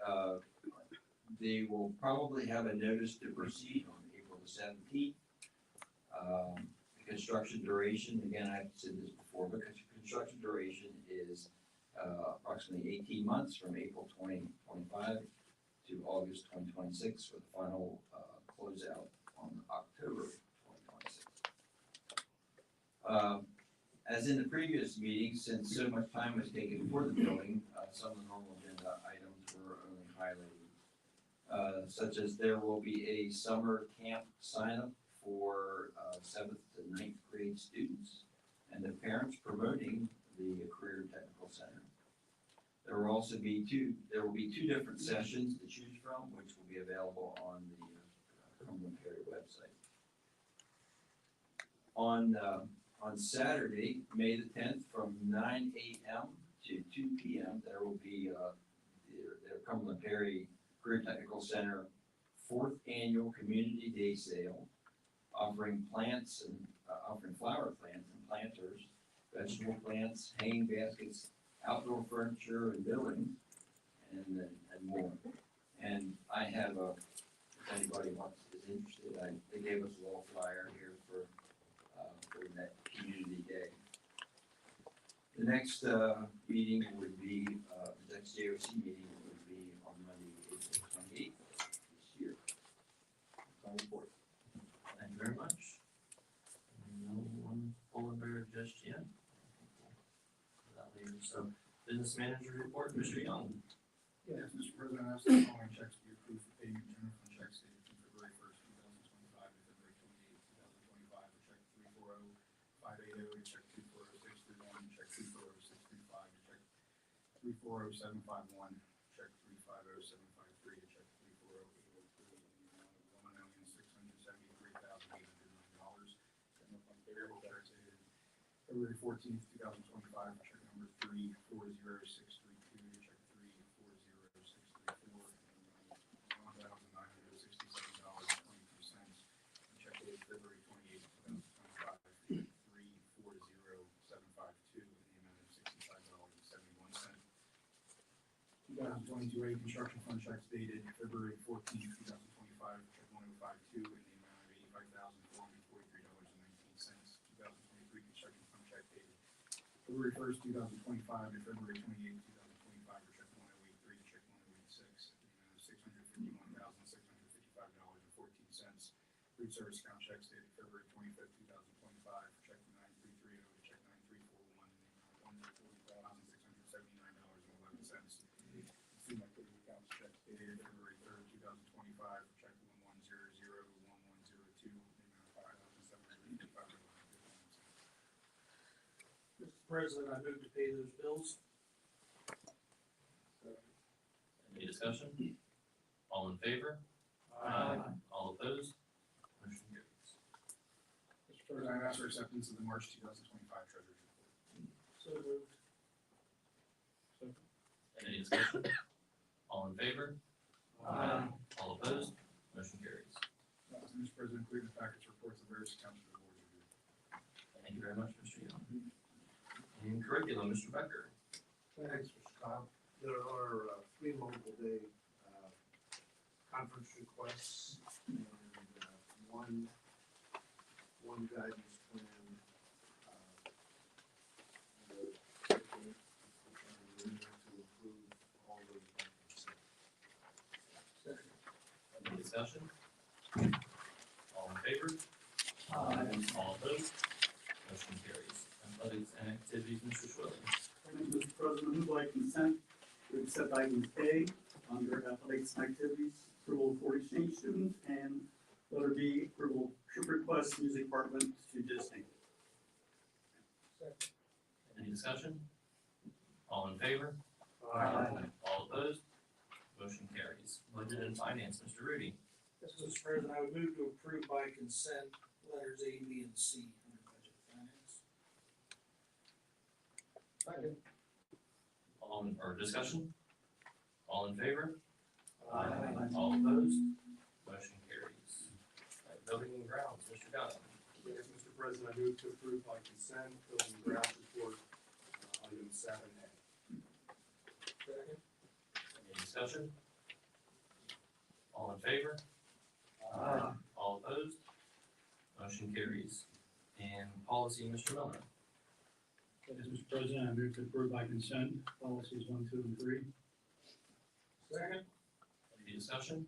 will probably have a notice to proceed on April the 17th. The construction duration, again, I've said this before, but construction duration is approximately 18 months from April 2025 to August 2026 with the final closeout on October 2026. As in the previous meetings, since so much time was taken for the building, some of the normal agenda items were only highlighted, such as there will be a summer camp sign-up for 7th to 9th grade students and their parents promoting the Career Technical Center. There will also be two different sessions to choose from, which will be available on the Cumberland Perry website. On Saturday, May the 10th, from 9 a.m. to 2 p.m., there will be their Cumberland Perry Career Technical Center 4th Annual Community Day Sale, offering plants and offering flower plants and planters, vegetable plants, hanging baskets, outdoor furniture and buildings, and more. And I have if anybody is interested, they gave us a little flyer here for that community day. The next meeting would be, the next JOC meeting would be on Monday, April 28th this year. That's my report. Thank you very much. No one pulling bear just yet. That later. So, business manager report, Mr. Young. Yes, Mr. President, I ask the following checks to be approved for payment. General fund checks dated from February 1st, 2025 to February 28th, 2025. A check 340580 to check 240631, check 240635 to check 340751, check 350753 to check 340803 in the amount of $1,673,809. General fund payroll checks dated February 14th, 2025, check number 340632 to check 340634 $1,967.22. Check dated February 28th, 2025, 340752 in the amount of $65.71. 2022 construction fund checks dated February 14th, 2025, check 1052 in the amount of $85,443.19. 2023 construction fund check dated February 1st, 2025 to February 28th, 2025, for check 1083 to check 1086 in the amount of $651,655.14. Food service account checks dated February 25th, 2025, for check 9330 to check 9341 in the amount of $140,679.11. Consumer activity accounts checks dated February 3rd, 2025, for check 1100 to 1102 in the amount of $5,755.51. Mr. President, I move to pay those bills. Any discussion? All in favor? Aye. All opposed? Motion carries. Mr. First, I ask for acceptance of the March 2025 treasurer's report. So moved. Any discussion? All in favor? Aye. All opposed? Motion carries. Mr. President, include the package reports of various accounts for the board's review. Thank you very much, Mr. Young. And curriculum, Mr. Becker. Thanks, Mr. Cobb. There are three multiple day conference requests and one guidance plan. To approve all those documents. Any discussion? All in favor? All opposed? Motion carries. Athletics and activities, Mr. Swilling. Thank you, Mr. President. I move by consent to accept items A under athletics and activities, approval for exchange students, and letter B, approval trip request music department to Disney. Any discussion? All in favor? All opposed? Motion carries. Budget and finance, Mr. Rudy. Yes, Mr. President, I would move to approve by consent letters A, B, and C under budget finance. Second. Or discussion? All in favor? All opposed? Motion carries. Right, building and grounds, Mr. Gunn. Yes, Mr. President, I move to approve by consent building grounds report, item 7A. Second. Any discussion? All in favor? All opposed? Motion carries. And policy, Mr. Miller. Yes, Mr. President, I move to approve by consent policies 1, 2, and 3. Second. Any discussion?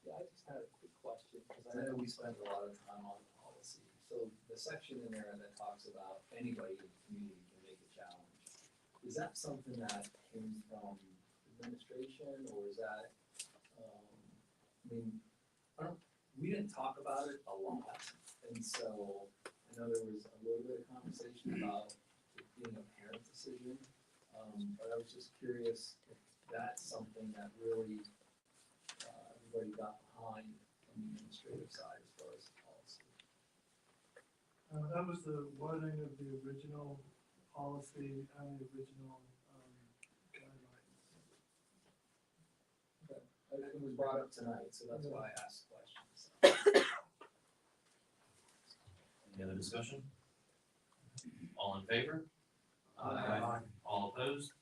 Yeah, I just had a quick question, because I know we spend a lot of time on policy. So the section in there that talks about anybody in the community can make a challenge, is that something that came from administration, or is that, we didn't talk about it a lot, and so I know there was a little bit of conversation about it being a parent decision, but I was just curious if that's something that really everybody got behind on the administrative side as far as the policy. That was the wording of the original policy and the original guidelines. Okay. It was brought up tonight, so that's why I asked questions. Any other discussion? All in favor? All opposed?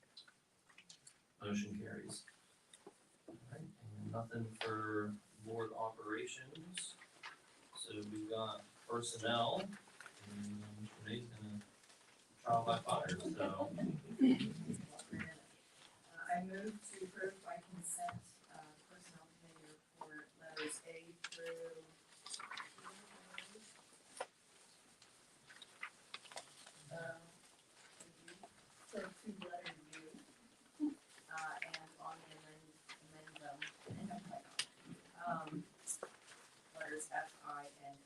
Motion carries. All right, and nothing for board operations. So we've got personnel, and Renee's gonna trial by fire, so. I move to approve by consent, personnel committee report letters A through. So to letter U, and on the amendum, letters F, I, and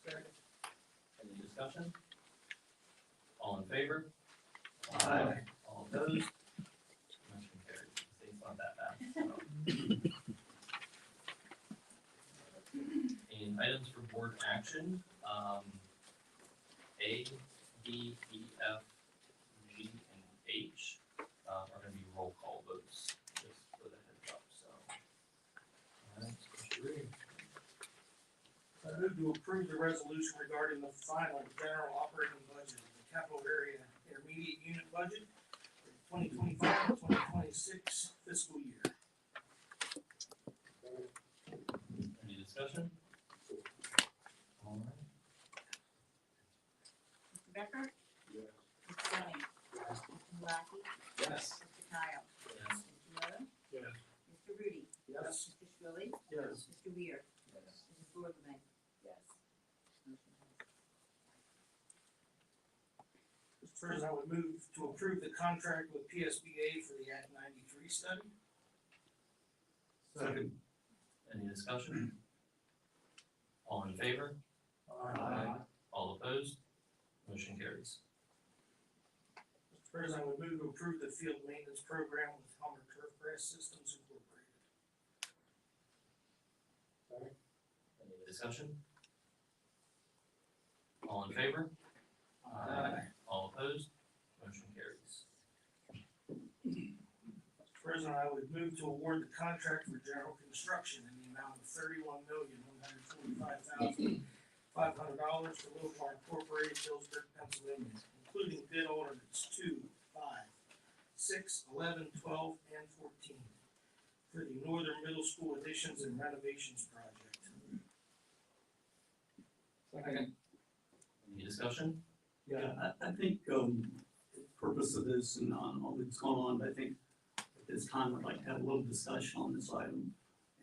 N. Any discussion? All in favor? All opposed? Motion carries. It's not that bad. So. And items for board action, A, D, E, F, G, and H, are gonna be roll call votes, just for the heads up, so. Alright, Mr. Reed. I move to approve the resolution regarding the final general operating budget of the capital area intermediate unit budget for 2025-2026 fiscal year. Any discussion? Alright. Mr. Becker? Yes. Mr. Gunning? Yes. Mr. Malaki? Yes. Mr. Kyle? Yes. Mr. Miller? Yes. Mr. Rudy? Yes. Mr. Shirley? Yes. Mr. Weir? Yes. Mrs. Boardman? Yes. Mr. President, I would move to approve the contract with PSBA for the Act 93 study. Second. Any discussion? All in favor? All opposed? Motion carries. Mr. President, I would move to approve the field maintenance program with Hummer Turfgrass Systems Incorporated. Any discussion? favor? Aye. All opposed? Motion carries. Mr. President, I would move to award the contract for general construction in the amount of $31,145,500 to Lopar Incorporated, Hillsburg, Pennsylvania, including bid ordinance 2, 5, 6, 11, 12, and 14 for the Northern Middle School additions and renovations project. Second. Any discussion? Yeah, I think, the purpose of this and on all that's going on, I think at this time I'd like to have a little discussion on this item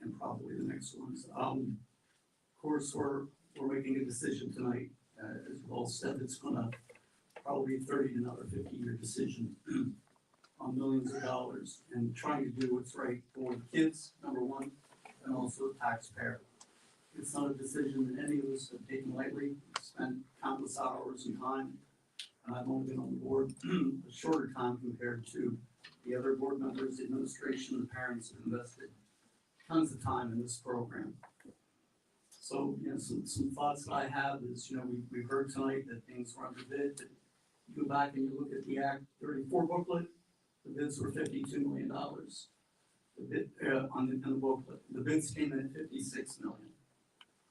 and probably the next ones. Of course, we're making a decision tonight, as you all said, it's gonna probably be 30 to another 50-year decision on millions of dollars and trying to do what's right for the kids, number one, and also the taxpayer. It's not a decision that any of us have taken lightly. We've spent countless hours and time, and I've only been on the board a shorter time compared to the other board members, the administration, the parents have invested tons of time in this program. So, some thoughts that I have is, we've heard tonight that things were under bid, but you go back and you look at the Act 34 booklet, the bids were $52 million. The bid, in the booklet, the bids came in at $56 million.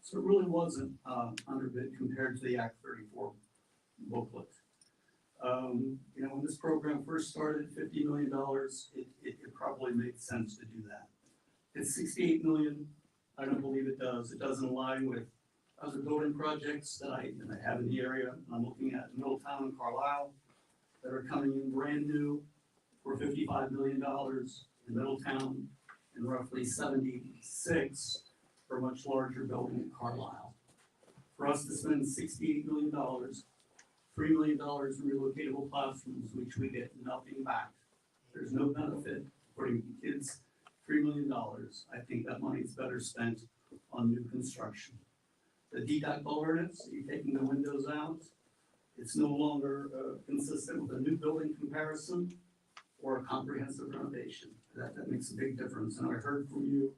So it really wasn't underbid compared to the Act 34 booklet. When this program first started, $50 million, it probably made sense to do that. It's $68 million. I don't believe it does. It doesn't align with other building projects that I have in the area. I'm looking at Middletown and Carlisle that are coming in brand new for $55 million in Middletown and roughly 76 for a much larger building in Carlisle. For us to spend $68 million, $3 million in relocatable classrooms, which we get nothing back. There's no benefit for kids. $3 million. I think that money is better spent on new construction. The deduct ordinance, you're taking the windows out. It's no longer consistent with a new building comparison or a comprehensive renovation. That makes a big difference. And I heard from you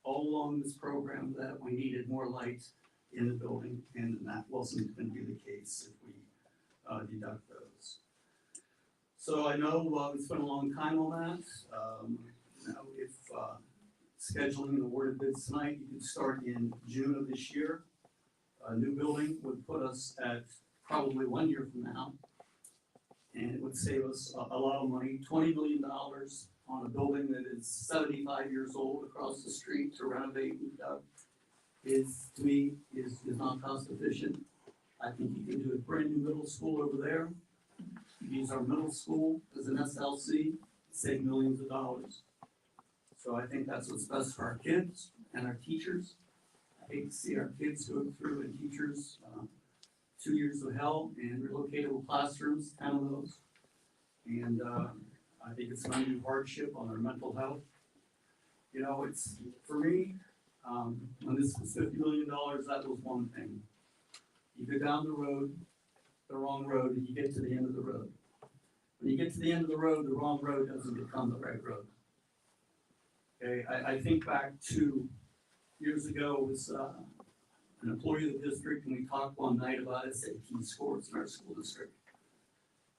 all along this program that we needed more light in the building, and that wasn't going to be the case if we deduct those. So I know we spent a long time on that. If scheduling the awarded bids tonight, you can start in June of this year. A new building would put us at probably 1 year from now, and it would save us a lot of money. $20 million on a building that is 75 years old across the street to renovate is, to me, is not cost efficient. I think you can do a brand new middle school over there. Use our middle school as an SLC, save millions of dollars. So I think that's what's best for our kids and our teachers. I hate to see our kids go through and teachers 2 years of hell and relocatable classrooms, 10 of those. And I think it's an undue hardship on their mental health. It's, for me, when this was $50 million, that was one thing. You go down the road, the wrong road, and you get to the end of the road. When you get to the end of the road, the wrong road doesn't become the right road. Okay, I think back to years ago, it was an employee of the district, and we talked one night about SAT scores in our school district.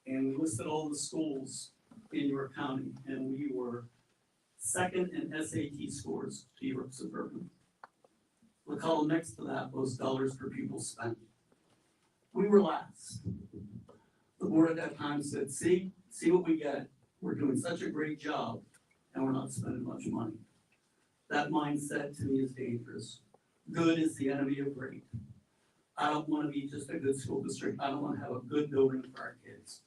And we listed all the schools in York County, and we were second in SAT scores to York Suburban. The column next to that was dollars per pupil spent. We were last. The board at that time said, see what we get. We're doing such a great job, and we're not spending much money. That mindset to me is dangerous. Good is the enemy of great. I don't want to be just a good school district. I don't want to have a good building for our kids.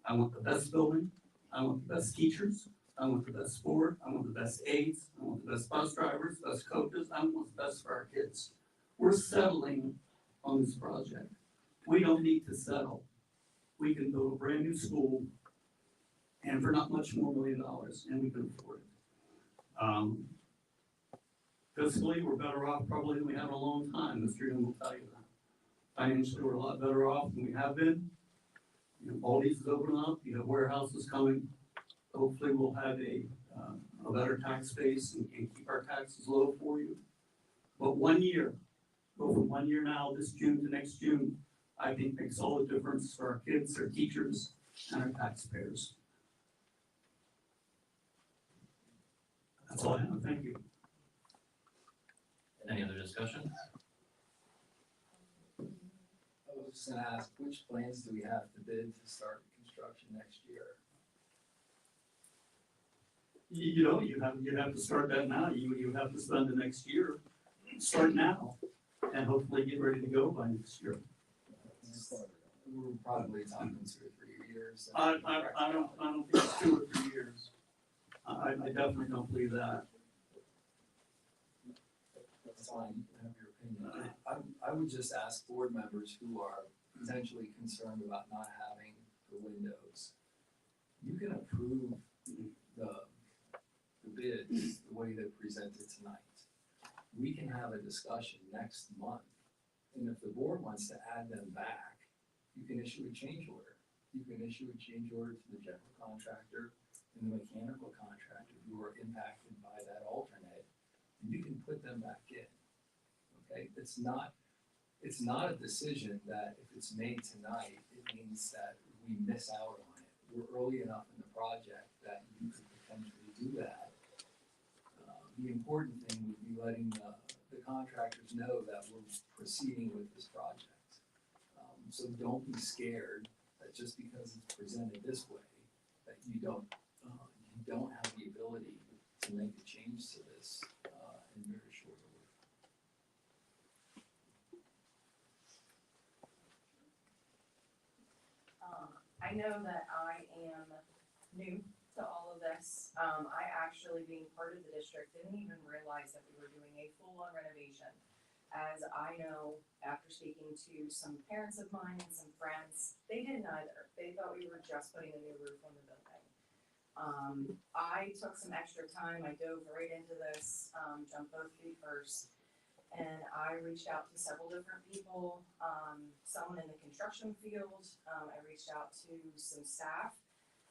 I want the best building. I want the best teachers. I want the best sport. I want the best aides. I want the best bus drivers, best coaches. I want the best for our kids. We're settling on this project. We don't need to settle. We can build a brand new school and for not much more $1 million, and we can afford it. Fiscally, we're better off probably than we have in a long time. Mr. Young will tell you that. Financially, we're a lot better off than we have been. Aldi's is opening up. You have warehouses coming. Hopefully, we'll have a better tax base and keep our taxes low for you. But 1 year, go from 1 year now, this June to next June, I think makes all the difference for our kids, our teachers, and our taxpayers. That's all I have, thank you. Any other discussion? I was just gonna ask, which plans do we have to bid to start construction next year? You know, you have to start that now, you have to spend the next year, start now, and hopefully get ready to go by next year. We're probably talking 2 or 3 years. I don't think it's 2 or 3 years. I definitely don't believe that. That's fine, you can have your opinion. I would just ask board members who are potentially concerned about not having the windows. You can approve the bids the way they're presented tonight. We can have a discussion next month, and if the board wants to add them back, you can issue a change order. You can issue a change order to the general contractor and the mechanical contractor who are impacted by that alternate, and you can put them back in. Okay, it's not a decision that if it's made tonight, it means that we miss out on it. We're early enough in the project that you could potentially do that. The important thing would be letting the contractors know that we're proceeding with this project. So don't be scared that just because it's presented this way, that you don't have the ability to make a change to this in very short order. I know that I am new to all of this. I actually, being part of the district, didn't even realize that we were doing a full-on renovation. As I know, after speaking to some parents of mine and some friends, they didn't either. They thought we were just putting a new roof on the building. I took some extra time. I dove right into this, jumped both feet first. And I reached out to several different people, someone in the construction field. I reached out to some staff.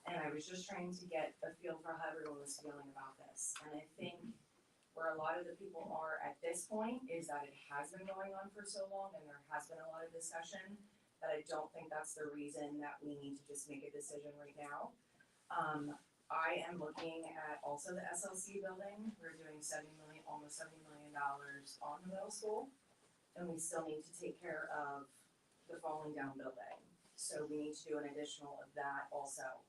And I was just trying to get a feel for how everyone was feeling about this. And I think where a lot of the people are at this point is that it has been going on for so long and there has been a lot of discussion that I don't think that's the reason that we need to just make a decision right now. I am looking at also the SLC building. We're doing almost $70 million on the middle school. And we still need to take care of the falling down building. So we need to do an additional of that also.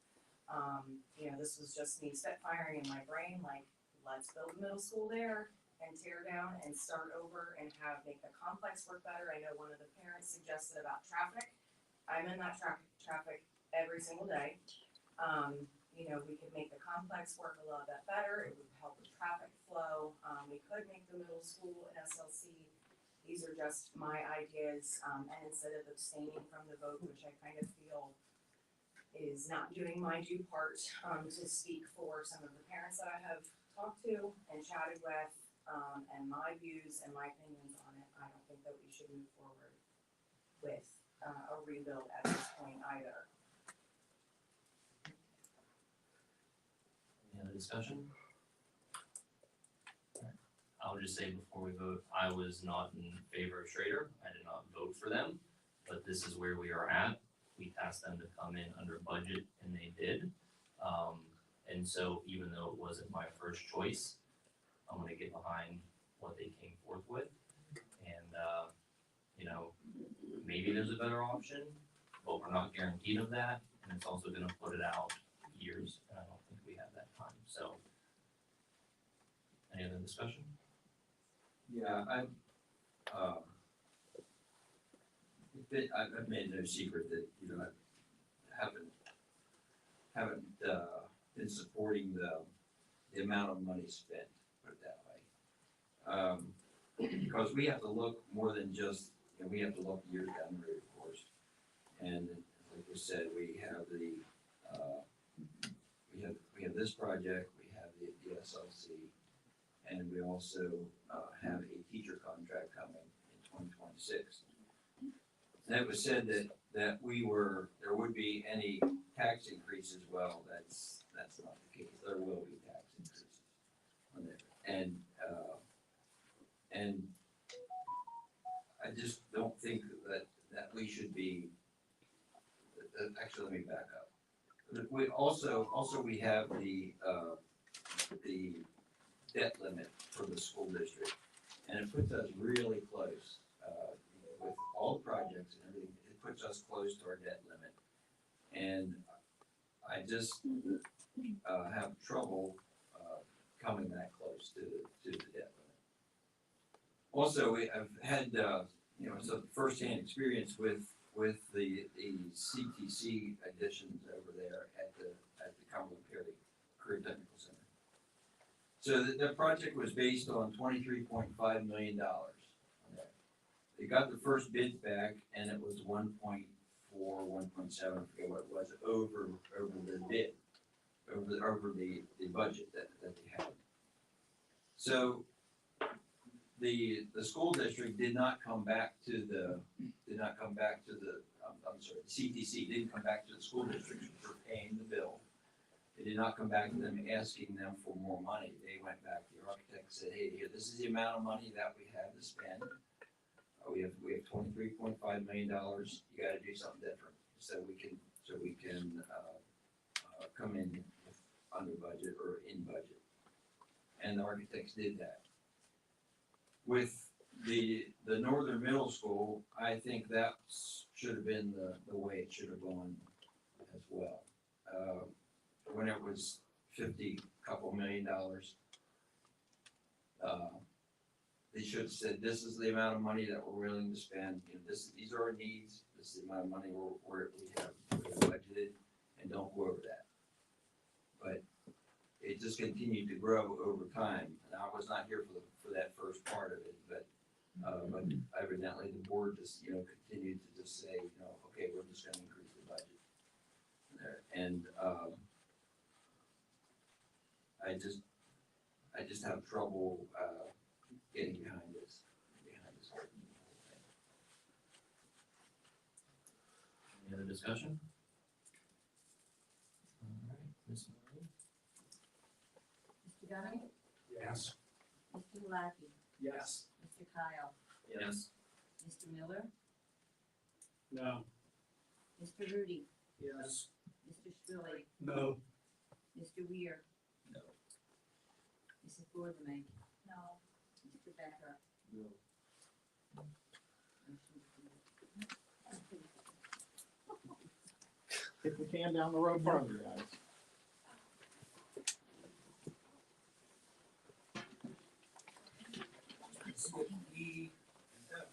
This was just me spitfiring in my brain, like, let's build a middle school there and tear down and start over and make the complex work better. I know one of the parents suggested about traffic. I'm in that traffic every single day. We could make the complex work a little bit better. It would help with traffic flow. We could make the middle school an SLC. These are just my ideas. And instead of abstaining from the vote, which I kind of feel is not doing my due part to speak for some of the parents that I have talked to and chatted with, and my views and my opinions on it, I don't think that we should move forward with a rebuild at this point either. Any other discussion? I'll just say before we vote, I was not in favor of Schrader. I did not vote for them, but this is where we are at. We tasked them to come in under budget and they did. And so even though it wasn't my first choice, I'm gonna get behind what they came forth with. And, maybe there's a better option, but we're not guaranteed of that. And it's also gonna put it out years, and I don't think we have that time, so. Any other discussion? Yeah, I've made no secret that, I haven't been supporting the amount of money spent, put it that way. Because we have to look more than just, we have to look years down the road, of course. And like we said, we have we have this project, we have the SLC, and we also have a teacher contract coming in 2026. And it was said that there would be any tax increases. Well, that's not the case. There will be tax increases on there. And I just don't think that we should be, actually, let me back up. We also, we have the debt limit for the school district. And it puts us really close, with all the projects and everything, it puts us close to our debt limit. And I just, have trouble, coming that close to the debt limit. Also, I've had, some firsthand experience with the CTC additions over there at the Cumberland Perry Career Technical Center. So the project was based on $23.5 million. They got the first bids back and it was 1.4, 1.7, I forget what it was, over the bid, over the budget that they had. So the school district did not come back to the CTC didn't come back to the school district for paying the bill. They did not come back to them asking them for more money. They went back to the architect and said, hey, here, this is the amount of money that we have to spend. We have $23.5 million. You gotta do something different so we can come in under budget or in budget. And the architects did that. With the Northern Middle School, I think that should have been the way it should have gone as well. When it was couple million dollars, they should have said, this is the amount of money that we're willing to spend, these are our needs, this is the amount of money we have budgeted, and don't go over that. But it just continued to grow over time, and I was not here for that first part of it, but evidently the board just, continued to just say, okay, we're just gonna increase the budget there, and, I just have trouble, getting behind this whole thing. Any other discussion? All right, Ms. Marie? Mr. Gunning? Yes. Mr. Mackey? Yes. Mr. Kyle? Yes. Mr. Miller? No. Mr. Rudy? Yes. Mr. Spilly? No. Mr. Weir? No. Mrs. Boardman? No. Mr. Becker? No. Kick the can down the road farther, guys. Skip E and F.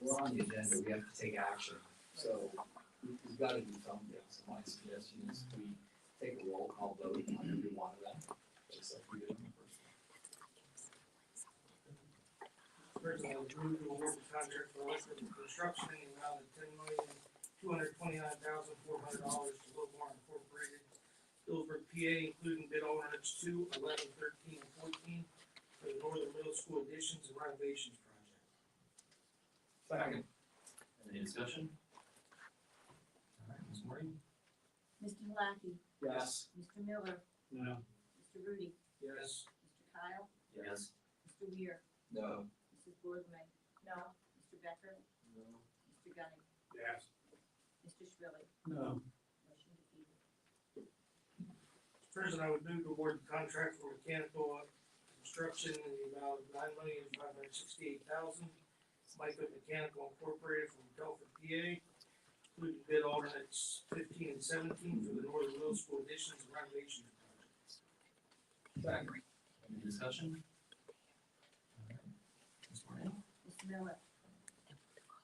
We're on the agenda, we have to take action, so we've gotta do something. So my suggestion is we take a roll call vote on every one of them, just like we did on the first one. First, I would move to award the contract for electrical construction in the amount of $10,229,400 to Lowbar Incorporated, Phillipsburg, PA, including bid alternates 2, 11, 13, and 14 for the Northern Middle School additions and renovations project. Second. Any discussion? All right, Ms. Marie? Mr. Mackey? Yes. Mr. Miller? No. Mr. Rudy? Yes. Mr. Kyle? Yes. Mr. Weir? No. Mrs. Boardman? No. Mr. Becker? No. Mr. Gunning? Yes. Mr. Spilly? No. Motion defeated. President, I would move to award the contract for mechanical construction in the amount of $9,568,000. Micah Mechanical Incorporated from Telford, PA, including bid alternates 15 and 17 for the Northern Middle School additions and renovations projects. Second. Any discussion? All right, Ms. Marie? Mr. Miller?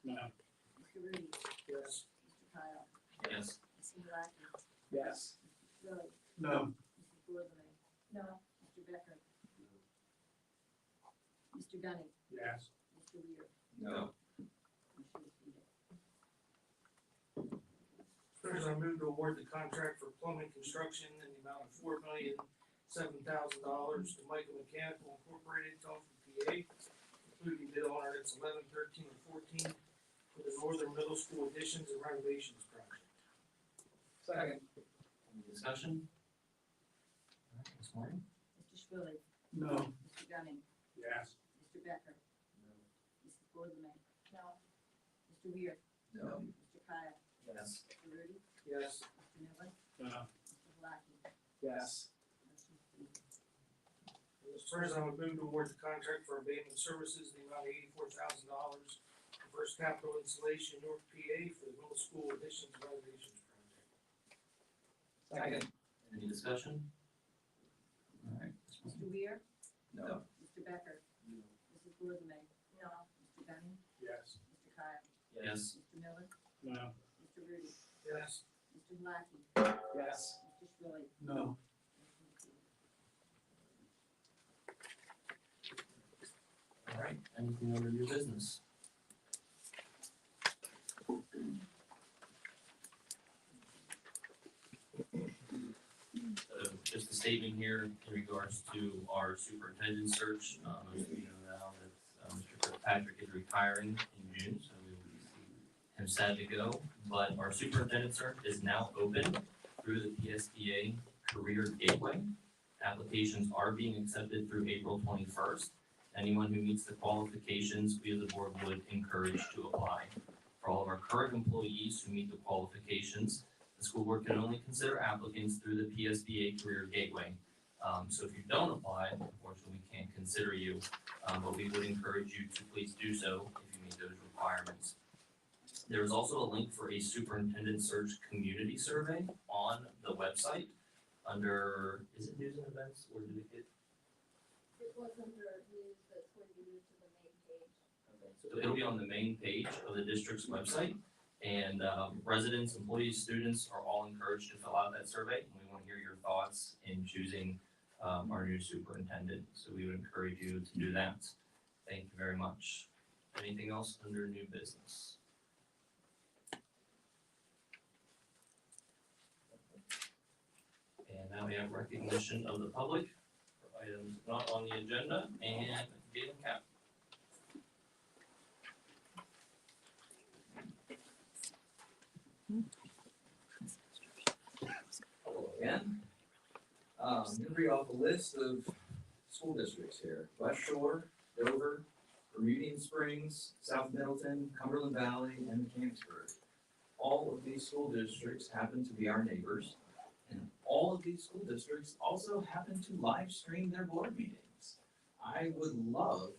No. Mr. Rudy? Yes. Mr. Kyle? Yes. Mr. Mackey? Yes. Mr. Spilly? No. Mrs. Boardman? No. Mr. Becker? Mr. Gunning? Yes. Mr. Weir? No. Motion defeated. President, I move to award the contract for plumbing construction in the amount of $4,007,000 to Micah Mechanical Incorporated, Telford, PA, including bid alternates 11, 13, and 14 for the Northern Middle School additions and renovations project. Second. Any discussion? All right, Ms. Moore? Mr. Swilly, No. Mr. Gunning, Yes. Mr. Becker, Mrs. Boardman, No. Mr. Weir, No. Mr. Kyle, Yes. Mr. Rudy, Yes. Mr. Miller, No. Mr. Blackie. Yes. Motion carries. Mr. President, I would move to award the contract for abatement services, in the amount of $84,000 for First Capital Installation, North PA, for the middle school additions and renovations project. Second. Any discussion? All right. Ms. Moore? Mr. Weir, No. Mr. Becker, Mrs. Boardman, No. Mr. Gunning, Yes. Mr. Kyle, Yes. Mr. Miller, No. Mr. Rudy, Yes. Mr. Blackie, Yes. Mr. Swilly. No. Motion carries. All right, anything under new business? Just a statement here in regards to our superintendent search. Most of you know now that Mr. Kirkpatrick is retiring in June, so we will see him sad to go. But our superintendent search is now open through the PSBA Career Gateway. Applications are being accepted through April 21st. Anyone who meets the qualifications, we as a board would encourage to apply. For all of our current employees who meet the qualifications, the school board can only consider applicants through the PSBA Career Gateway. So if you don't apply, unfortunately, we can't consider you, but we would encourage you to please do so if you meet those requirements. There is also a link for a superintendent search community survey on the website under, is it news and events, or did it get? It was under news, but it's going to be moved to the main page. So it'll be on the main page of the district's website, and residents, employees, students are all encouraged to fill out that survey, and we want to hear your thoughts in choosing our new superintendent, so we would encourage you to do that. Thank you very much. Anything else under new business? And now we have recognition of the public for items not on the agenda, and Galen Cap. Hello again. I'm gonna read off a list of school districts here. West Shore, Dover, Bermudian Springs, South Middleton, Cumberland Valley, and Mechanicsburg. All of these school districts happen to be our neighbors, and all of these school districts also happen to live stream their board meetings. I would love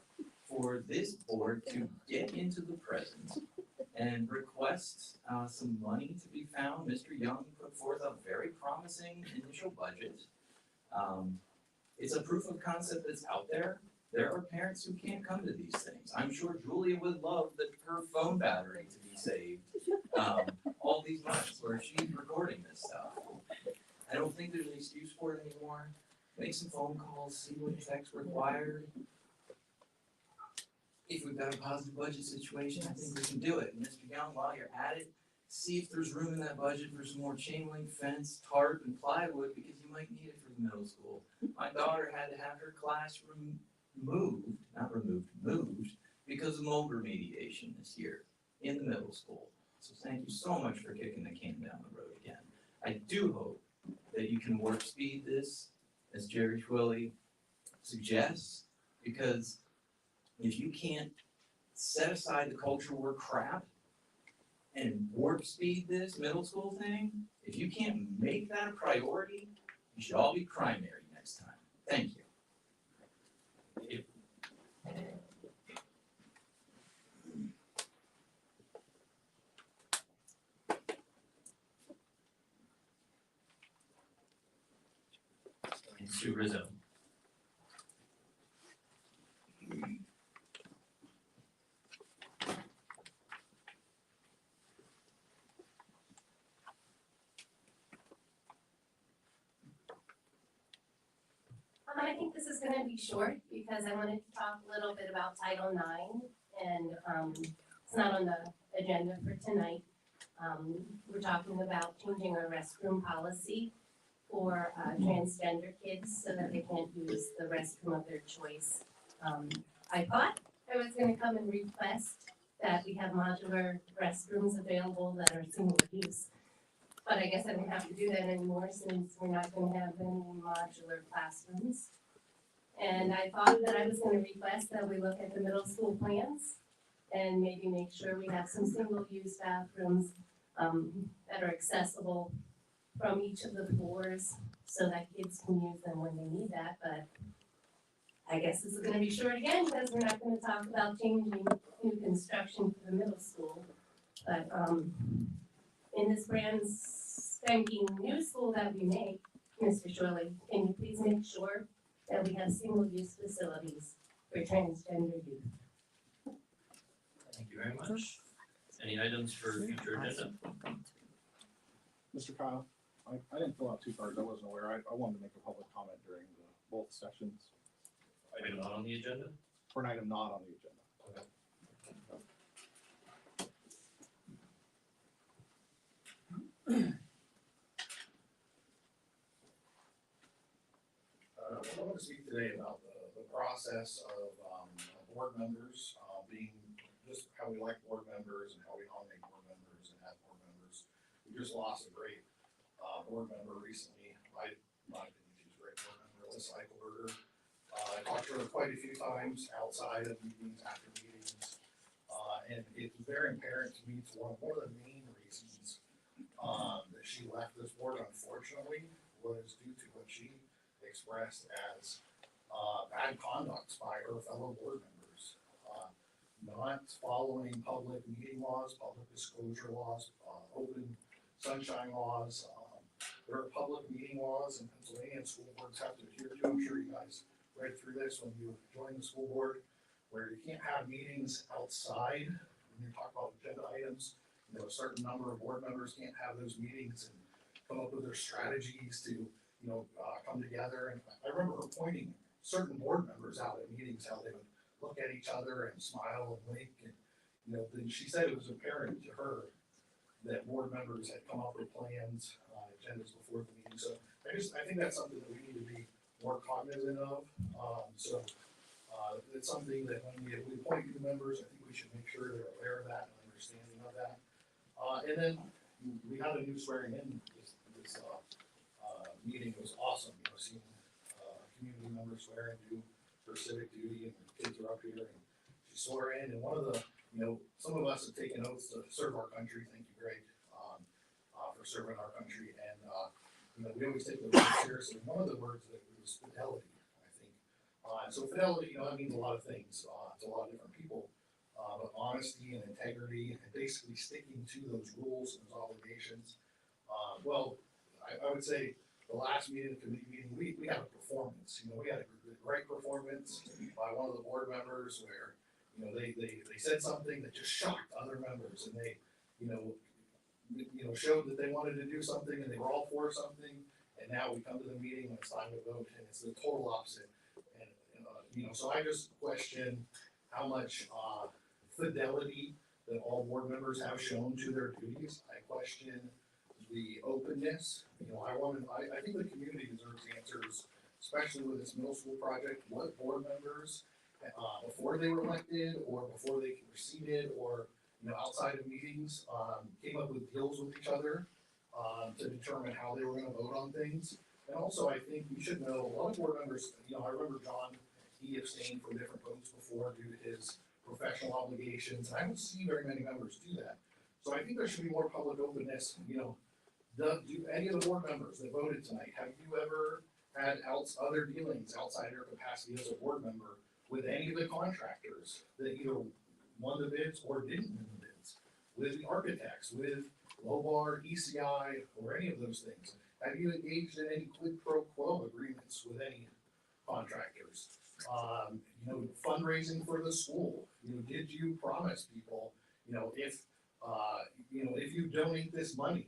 for this board to get into the present and request some money to be found. Mr. Young put forth a very promising initial budget. It's a proof of concept that's out there. There are parents who can't come to these things. I'm sure Julia would love her phone battery to be saved all these months where she's recording this stuff. I don't think there's an excuse for it anymore. Make some phone calls, see what tech's required. If we've got a positive budget situation, I think we can do it. And Mr. Young, while you're at it, see if there's room in that budget for some more chain link fence, tarp, and plywood, because you might need it for the middle school. My daughter had to have her classroom moved because of mold remediation this year in the middle school. So thank you so much for kicking the can down the road again. I do hope that you can warp speed this, as Jerry Twilley suggests, because if you can't set aside the culture war crap and warp speed this middle school thing, if you can't make that a priority, you should all be primary next time. Thank you. And Sue Rizzo. I think this is gonna be short because I wanted to talk a little bit about Title IX and it's not on the agenda for tonight. We're talking about changing our restroom policy for transgender kids so that they can't use the restroom of their choice. I thought I was gonna come and request that we have modular restrooms available that are single use. But I guess I don't have to do that anymore since we're not gonna have any modular classrooms. And I thought that I was gonna request that we look at the middle school plans and maybe make sure we have some single-use bathrooms, that are accessible from each of the floors so that kids can use them when they need that, but I guess this is gonna be short again because we're not gonna talk about changing new construction for the middle school. But, in this brand spanking new school that we make, Mr. Shirley, can you please make sure that we have single-use facilities for transgender youth? Thank you very much. Any items for future agenda? Mr. Kyle, I didn't fill out two cards, I wasn't aware, I wanted to make a public comment during both sessions. Item not on the agenda? For an item not on the agenda. I want to speak today about the process of board members being, just how we elect board members and how we nominate board members and have board members. We just lost a great board member recently. My opinion, she's a great board member, Alyssa Eichelberger. I talked to her quite a few times outside of meetings, after meetings, and it was very apparent to me one of the main reasons that she left this board, unfortunately, was due to what she expressed as bad conduct by her fellow board members. Not following public meeting laws, public disclosure laws, open sunshine laws. There are public meeting laws in Pennsylvania and school boards have to adhere to. I'm sure you guys read through this when you joined the school board, where you can't have meetings outside when you talk about agenda items. You know, a certain number of board members can't have those meetings and come up with their strategies to come together. And I remember her pointing certain board members out at meetings, how they would look at each other and smile and wink. And, then she said it was apparent to her that board members had come up with plans, agendas before the meeting. So I think that's something that we need to be more cognizant of. It's something that when we appoint new members, I think we should make sure they're aware of that and understanding of that. And then we had a new swearing in this meeting. Was awesome, seeing community members swear in her civic duty, and the kids are up here and she swore in. And one of the, some of us have taken oaths to serve our country. Thank you, Greg, for serving our country. And we always take the words seriously. One of the words that was fidelity, I think. So fidelity, that means a lot of things to a lot of different people. But honesty and integrity and basically sticking to those rules and those obligations. I would say the last meeting, the committee meeting, we had a performance. We had a great performance by one of the board members where, they said something that just shocked other members, and they, showed that they wanted to do something and they were all for something. And now we come to the meeting when it's time to vote and it's the total opposite. And so I just question how much fidelity that all board members have shown to their duties. I question the openness. I think the community deserves answers, especially with this middle school project. What board members, before they were elected or before they proceeded or outside of meetings, came up with deals with each other to determine how they were going to vote on things. And also, I think we should know a lot of board members. I remember John. He abstained from different votes before due to his professional obligations. And I don't see very many members do that. So I think there should be more public openness. Do any of the board members that voted tonight, have you ever had other dealings outside your capacity as a board member with any of the contractors that either won the bids or didn't win the bids? With the architects, with Lobar, ECI, or any of those things? Have you engaged in any quid pro quo agreements with any contractors? Fundraising for the school. Did you promise people, if you donate this money,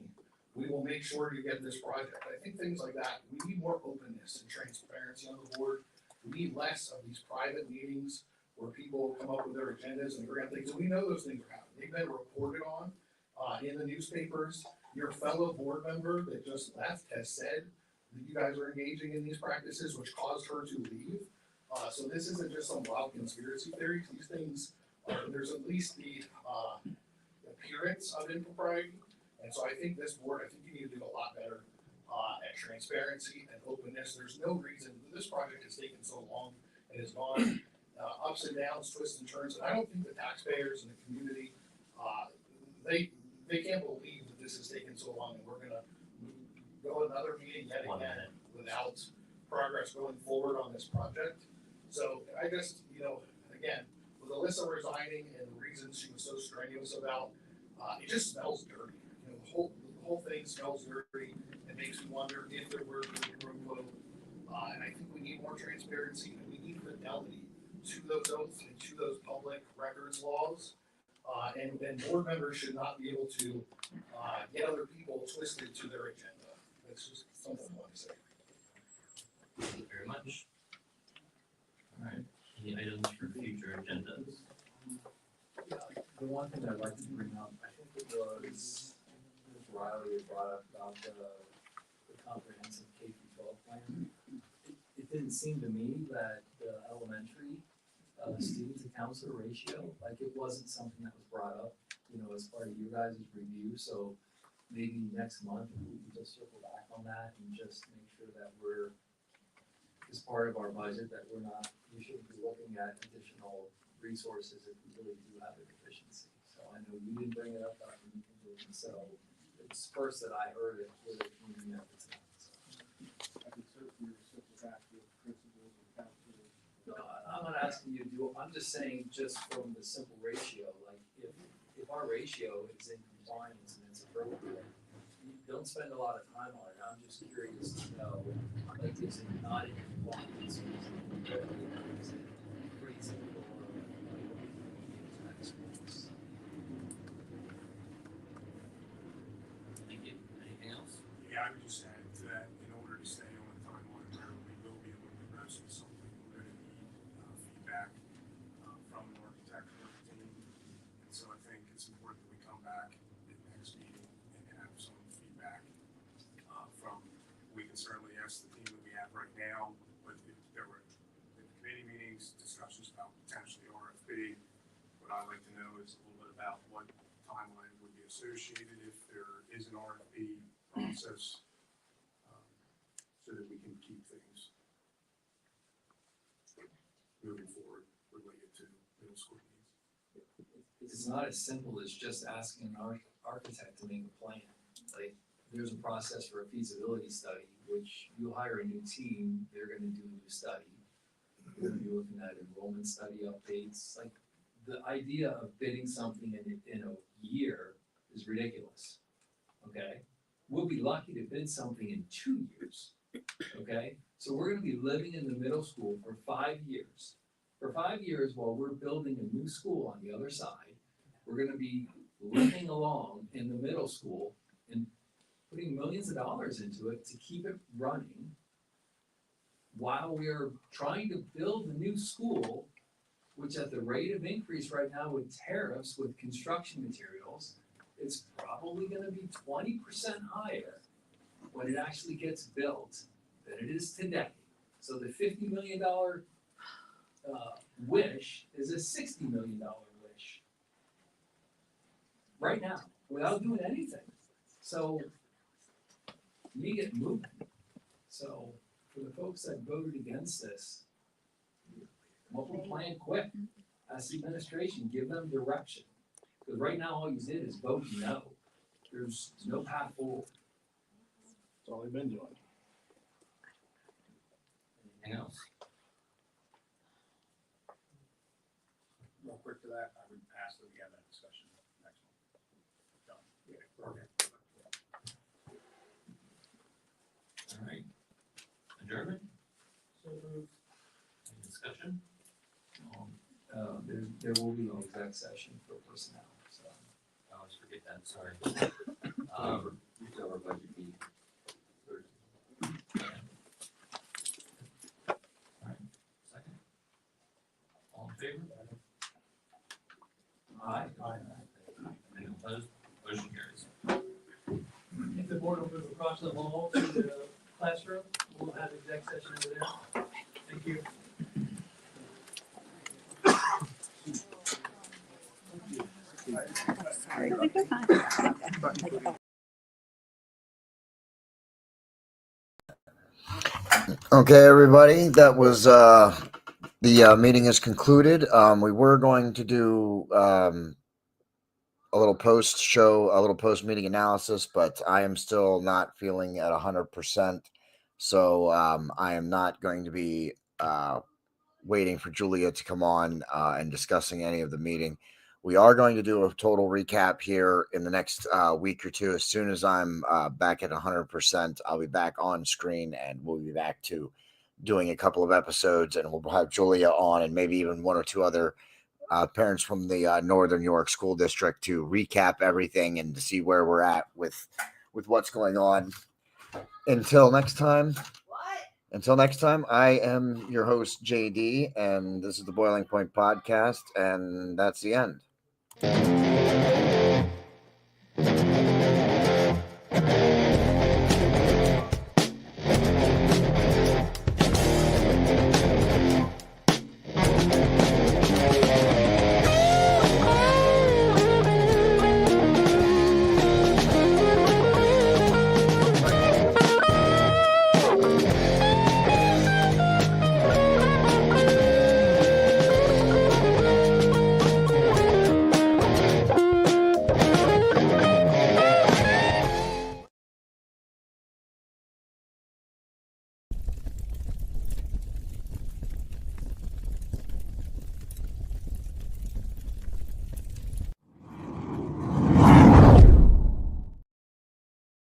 we will make sure you get this project. I think things like that. We need more openness and transparency on the board. We need less of these private meetings where people come up with their agendas and agree on things. And we know those things are happening. They've been reported on in the newspapers. Your fellow board member that just left has said that you guys are engaging in these practices, which caused her to leave. So this isn't just some wild conspiracy theories. These things there's at least the appearance of impropriety. And so I think this board, I think you need to do a lot better at transparency and openness. There's no reason, this project has taken so long and has gone ups and downs, twists and turns, and I don't think the taxpayers and the community, they can't believe that this has taken so long, and we're gonna go another meeting yet again without progress going forward on this project. So I just, again, with Alyssa resigning and the reasons she was so strenuous about, it just smells dirty. The whole thing smells dirty. It makes me wonder if there were quid pro quo. And I think we need more transparency and we need fidelity to those oaths and to those public records laws. And board members should not be able to get other people twisted to their agenda. That's just something I want to say. Thank you very much. All right, any items for future agendas? Yeah, the one thing I'd like to bring up, I think it was Riley had brought up about the comprehensive K-12 plan. It didn't seem to me that the elementary student to counselor ratio, like it wasn't something that was brought up, as part of your guys' review. So maybe next month we can just circle back on that and just make sure that we're, as part of our budget, that we shouldn't be looking at additional resources if we really do have a deficiency. So I know you didn't bring it up, so it's first that I heard it with the community at the time. So. I can certainly circle back with principals and counselors. No, I'm not asking you to do, I'm just saying, just from the simple ratio, like if our ratio is in compliance and it's appropriate, you don't spend a lot of time on it. I'm just curious to know, like, is it not in compliance? Or is it pretty simple? Thank you. Anything else? Yeah, I would just add to that, in order to stay on the timeline where we will be able to progress with something, we're gonna need feedback from an architectural team. And so I think it's important that we come back at the next meeting and have some feedback from, we can certainly ask the team that we have right now, but if there were in the committee meetings, discussions about potentially RFP, what I'd like to know is a little bit about what timeline would be associated if there is an RFP process, so that we can keep things moving forward related to middle school needs. It's not as simple as just asking an architect to make a plan. Like, there's a process for a feasibility study, which you hire a new team, they're gonna do a new study. You're gonna be looking at enrollment study updates, like, the idea of bidding something in a year is ridiculous, okay? We'll be lucky to bid something in 2 years, okay? So we're gonna be living in the middle school for 5 years. For 5 years, while we're building a new school on the other side, we're gonna be living along in the middle school and putting millions of dollars into it to keep it running while we're trying to build a new school, which at the rate of increase right now with tariffs, with construction materials, it's probably gonna be 20% higher when it actually gets built than it is today. So the $50 million wish is a $60 million wish right now, without doing anything. So we get moving. So for the folks that voted against this, come up with a plan quick. Ask the administration, give them direction. Because right now, all you did is vote no. There's no path forward. That's all they've been doing. Anything else? Real quick to that, I would ask that we have that discussion next month. Done. Yeah. Okay. All right. Adjournment? So moved. Any discussion? There will be an exec session for personnel, so. I always forget that, sorry. We still have our budget meeting Thursday. All right, second. All in favor? Aye. Any opposed? Motion carries. If the board will move across the hall to the classroom, we'll have exec session over there. Thank you. Okay, everybody, that was the meeting is concluded. We were going to do a little post meeting analysis, but I am still not feeling at 100%. So I am not going to be waiting for Julia to come on and discussing any of the meeting. We are going to do a total recap here in the next week or two. As soon as I'm back at 100%, I'll be back on screen and we'll be back to doing a couple of episodes, and we'll have Julia on and maybe even one or two other parents from the Northern New York School District to recap everything and to see where we're at with what's going on. Until next time, I am your host, JD, and this is the Boiling Point Podcast, and that's the end.